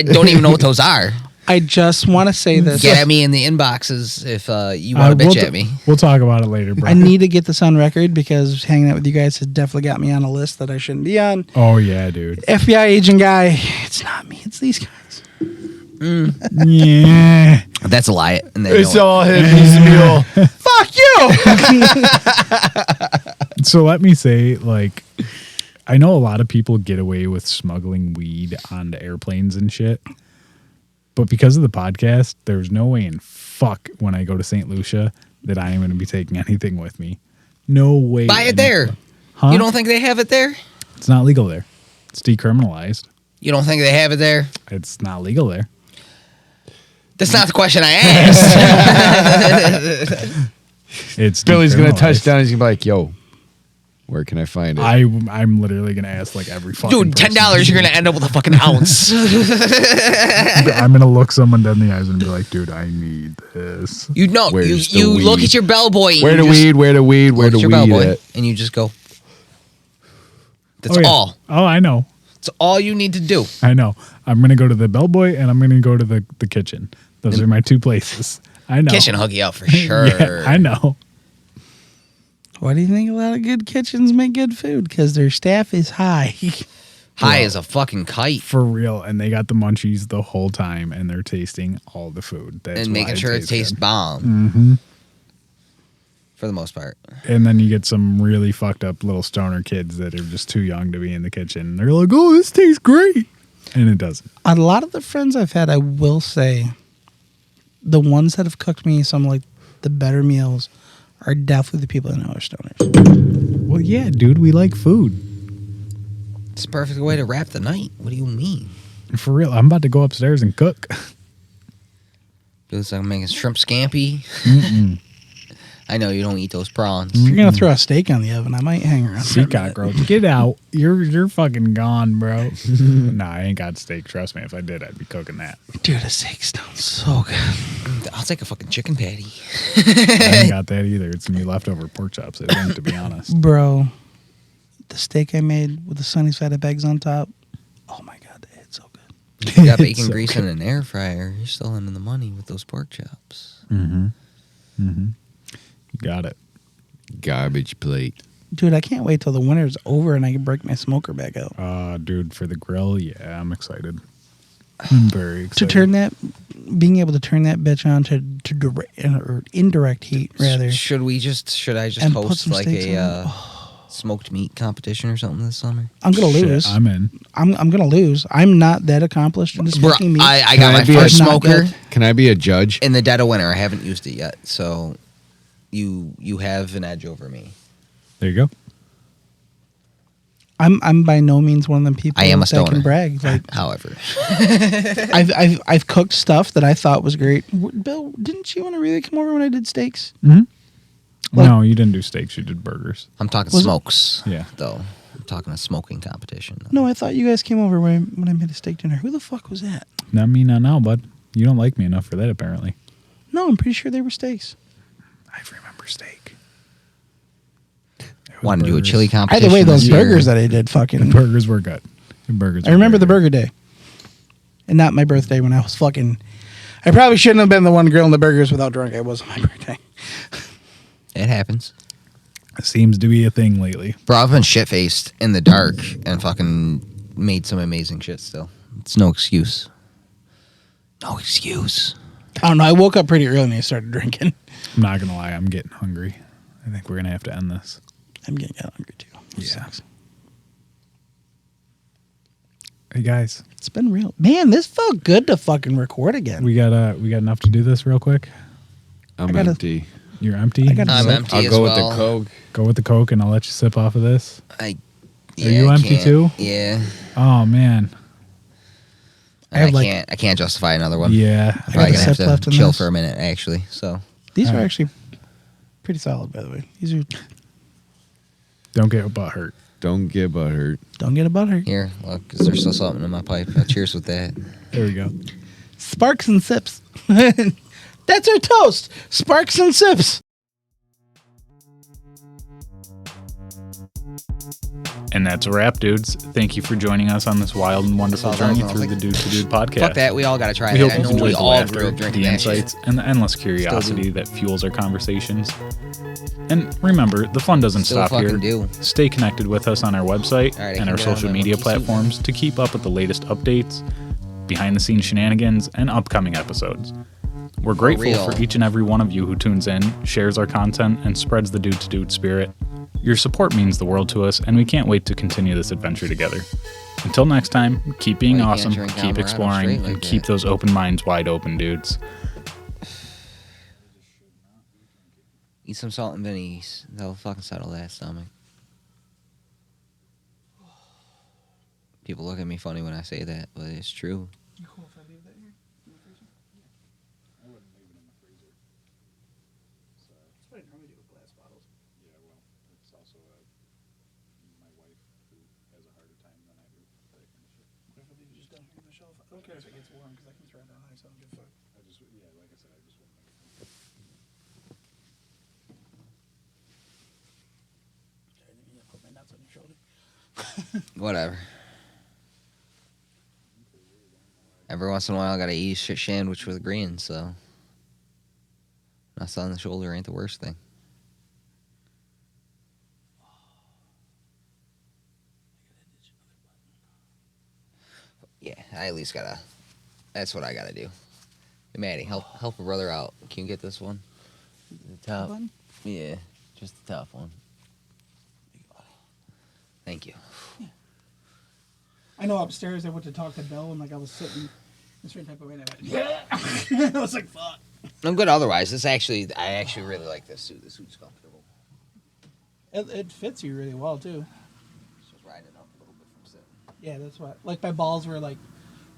don't even know what those are. I just want to say this. Get at me in the inboxes if you want to bitch at me. We'll talk about it later, bro. I need to get this on record because hanging out with you guys has definitely got me on a list that I shouldn't be on. Oh yeah, dude. FBI agent guy, it's not me, it's these guys. Yeah. That's a lie. And they It's know it. all him. He's a mule. Fuck you! So let me say, like, I know a lot of people get away with smuggling weed onto airplanes and shit. But because of the podcast, there's no way in fuck when I go to St. Lucia that I am going to be taking anything with me. No way. Buy it there. Huh? You don't think they have it there? It's not legal there. It's decriminalized. You don't think they have it there? It's not legal there. That's not the question I asked. It's Billy's gonna decriminalized. touch down. He's gonna be like, "Yo, where can I find it?" I'm literally gonna ask like every fucking Dude, person. $10, you're going to end up with a fucking ounce. I'm gonna look someone dead in the eyes and be like, dude, I need this. You know, Where's the you look weed? at your bellboy. and Where you the just weed? Where the weed? Where look the at your weed bellboy, at? and you just go. That's Oh, yeah. all. Oh, I know. It's all you need to do. I know. I'm gonna go to the bellboy and I'm gonna go to the kitchen. Those are my two places. I know. Kitchen hook you up for sure. Yeah, I know. Why do you think a lot of good kitchens make good food? Because their staff is high. High as a fucking kite. For real. And they got the munchies the whole time and they're tasting all the food. That's And why making sure it tastes good. bomb. Mm-hmm. For the most part. And then you get some really fucked up little stoner kids that are just too young to be in the kitchen. They're like, oh, this tastes great. And it doesn't. A lot of the friends I've had, I will say, the ones that have cooked me some like the better meals are definitely the people that know are stoners. Well, yeah, dude, we like food. It's the perfect way to wrap the night. What do you mean? For real. I'm about to go upstairs and cook. Dude, so I'm making shrimp scampi. Mm-mm. I know you don't eat those prawns. If you're gonna throw a steak on the oven, I might hang around. Sea cockroach. Get out. You're fucking gone, bro. Nah, I ain't got steak. Trust me. If I did, I'd be cooking that. Dude, a steak sounds so good. I'll take a fucking chicken patty. I ain't got that either. It's gonna be leftover pork chops, I think, to be honest. Bro, the steak I made with the sunny side up eggs on top. Oh my god, it's so good. You got bacon It's so grease good. in an air fryer. You're still in the money with those pork chops. Mm-hmm. Mm-hmm. You got it. Garbage plate. Dude, I can't wait till the winter's over and I can break my smoker back out. Dude, for the grill, yeah, I'm excited. I'm very To excited. turn that, being able to turn that bitch on to to direct or indirect heat rather. Should I just And put host some like steaks a on smoked meat competition or something this summer? I'm gonna Shit, lose. I'm in. I'm gonna lose. I'm not that accomplished in smoking meat. I Can got I my be first a- Not smoker good. Can I be a judge? in the dead of winter. I haven't used it yet, so you have an edge over me. There you go. I'm by no means one of them people I am a that can stoner. brag. Like However, I've cooked stuff that I thought was great. Bill, didn't you want to really come over when I did steaks? Mm-hmm. Like- No, you didn't do steaks. You did burgers. I'm talking Was it- smokes. Yeah. though I'm talking a smoking competition. No, I thought you guys came over when I made a steak dinner. Who the fuck was that? Not me, not now, bud. You don't like me enough for that, apparently. No, I'm pretty sure they were steaks. I remember steak. It was Want to do a burgers. chili competition? Either way, those this year. burgers that I did, The fucking. burgers were good. The burgers. I remember the burger day, and not my birthday when I was fucking. I probably shouldn't have been the one grilling the burgers without drunk. It wasn't my birthday. It happens. Seems to be a thing lately. Bro, I've been shit faced in the dark and fucking made some amazing shit still. It's no excuse. No excuse. I don't know. I woke up pretty early and I started drinking. I'm not gonna lie. I'm getting hungry. I think we're gonna have to end this. I'm getting kind of hungry too. It Yeah. sucks. Hey guys, It's been real, man. This felt good to fucking record again. we got enough to do this real quick. I'm I gotta- empty. You're empty. I gotta- I'm Sip. empty I'll as go well. with the Coke. Go with the Coke, and I'll let you sip off of this. Are you empty too? Yeah. Oh man. I have, I like- can't justify another one. Yeah. got Probably a gonna have sip left to in chill this. for a minute actually. So These are Alright. actually pretty solid, by the way. These are. Don't get butt hurt. Don't get butthurt. Don't get a butthurt. here, look, 'cause there's still something in my pipe. Cheers with that. There we go. Sparks and sips. That's our toast. Sparks and sips. And that's a wrap, dudes. Thank you for joining us on this wild and wonderful That's all journey that through smells the Dude to Dude podcast. Fuck that. We all gotta try We that. hope I you know we enjoyed the all laughter, grew up drinking the that shit. insights, and the endless curiosity that fuels our conversations. And remember, the fun doesn't Still stop here. fucking do. Stay connected with us on our website All right, I and can our get on social my media monkey suit platforms to keep up with the latest updates, behind-the-scenes shenanigans, and upcoming episodes. We're grateful real. for each and every one of you who tunes in, shares our content, and spreads the Dude to Dude spirit. Your support means the world to us, and we can't wait to continue this adventure together. Until next time, keep being Well, you can't awesome, drink keep Colorado exploring, straight and like keep that. those open minds wide open, dudes. Eat some salt and vinnies. That'll fucking settle that stomach. People look at me funny when I say that, but it's true. Whatever. Every once in a while, I gotta eat a shit sandwich with greens, so nuts on the shoulder ain't the worst thing. Yeah, I at least gotta. That's what I gotta do. Hey, Maddie, help a brother out. Can you get this one? The top. Button? Yeah, just the top one. Thank you. I know upstairs I went to talk to Bill and like I was sitting a certain type of way and I went, I was like, fuck. I'm good otherwise. I actually really like this suit. The suit's comfortable. It fits you really well too. Just riding up a little bit from sitting. Yeah, that's why. Like my balls were like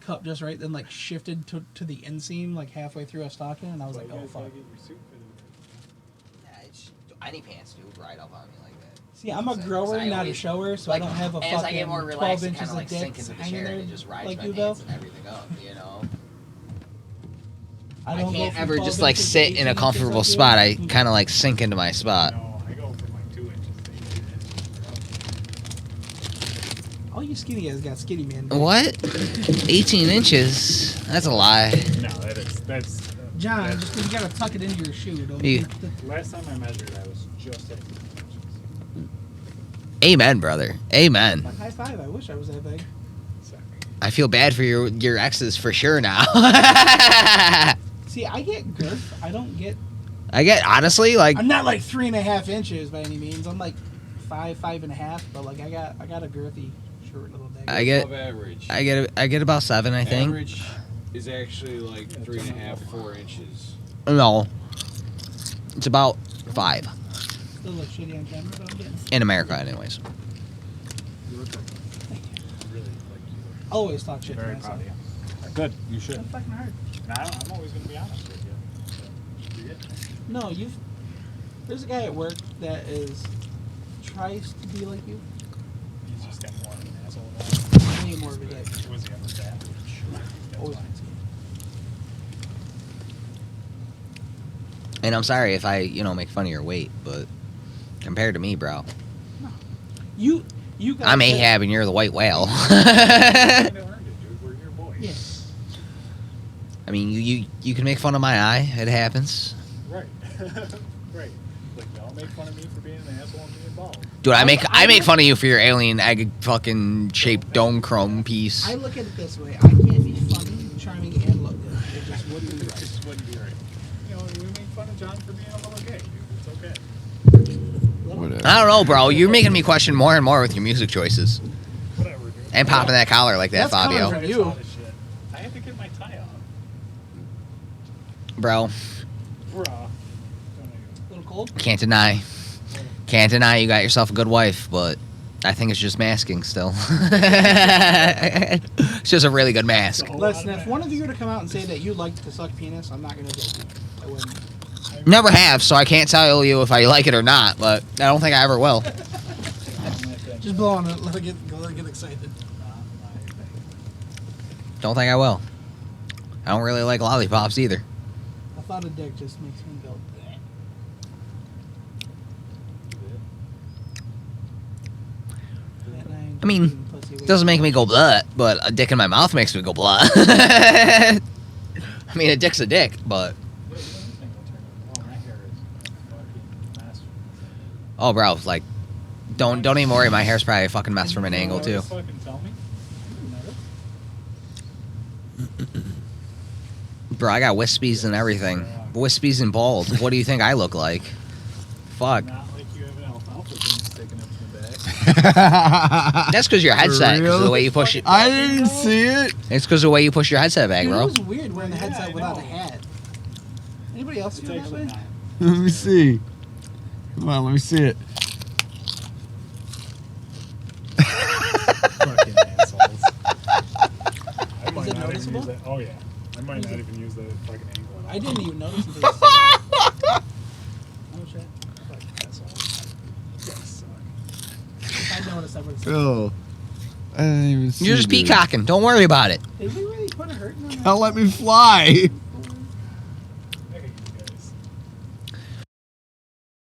cupped just right, then like shifted to the inseam like halfway through a stocking, and I was like, oh fuck. Yeah, any pants do ride up on me like that. See, I'm a grower, not a shower, so I don't have a as I get fucking more 12 relaxed, it inches kind of of like dick sink into the hanging chair there and it just rides like my you, Bill. pants and everything up, you know. I I don't can't go from ever 12 just like inches to sit 18 in a inches comfortable like you. spot. I kind of like sink into my spot. No, I go from like 2 inches. All you skinny guys got skinny man. What? 18 inches? That's a lie. No, that's. John, just 'cause you gotta tuck it into your shoe. Don't You- Last time I measured, I was just at 2 inches. Amen, brother. Amen. Like, high five. I wish I was that big. Sorry. I feel bad for your exes for sure now. See, I get girth. I don't get. I get honestly like I'm not like 3.5 inches by any means. I'm like 5.5, but like I got a girthy short little dick. I get Above average. I get about 7, I think. Average is actually like 3.5, 4 inches. No, it's about 5 Still look shitty on camera, but I'm getting it. in America, anyways. You look like really like you I always talk shit look to very myself. proud of you. Good, you should. That's fucking hard. And I'm always going to be honest with you. So, you get me. No, there's a guy at work that tries to be like you. He's just got more of an asshole Way more of a dick. than was he ever that? Always. And I'm sorry if I, make fun of your weight, but compared to me, bro, You guys I'm said- Ahab and you're the white whale. You earned it, dude. We're your boys. Yeah. I mean, you can make fun of my eye. It happens. Right. Right. Like, don't make fun of me for being an asshole and being bald. Dude, I make I fun of you for your alien egg fucking shaped dome chrome piece. I look at it this way. I can't be funny, charming, and look good. It just wouldn't be It right. just wouldn't be right. You know, we make fun of John for being a little gay, dude. It's okay. Whatever. I don't know, bro. You're making me question more and more with your music choices Whatever, dude. and popping that collar like that, That's Fabio. coming It's you. all this shit. I had to get my tie off. Bro, Bruh. A little cold? can't deny you got yourself a good wife, but I think it's just masking still. It's just a really good mask. Listen, if one of you were to come out and say that you liked to suck penis, I'm not gonna judge you. I wouldn't. Never have, so I can't tell you if I like it or not, but I don't think I ever will. Just blow on it. Let it get excited. Don't think I will. I don't really like lollipops either. I thought a dick just makes me go. Bleh. I mean, doesn't make me go blah, but a dick in my mouth makes me go blah. I mean, a dick's a dick, but oh, bro, like, don't even worry. My hair's probably a fucking mess from an angle too. Fucking tell me. Bro, I got wispies and everything. Wispies and bald. What do you think I look like? Fuck. Not like you have an alfalfa thing sticking up your back. That's because your headset. 'Cause of the way you push it. I didn't see it. It's because of the way you push your headset back, Dude, bro. it was weird wearing the Yeah, headset I without a know. hat. Anybody else It's feel that actually way? not. Let me see. Come on, let me see it. Fucking assholes. I might it not even noticeable? use that. Oh yeah. I might not even use the fucking angle at all. I didn't even notice until you said that. Oh shit. Fucking assholes. You guys suck. I noticed that was. Oh. I didn't even see You're just it. peacocking. Don't worry about it. Did we really put a hurt in on that? Don't let me fly.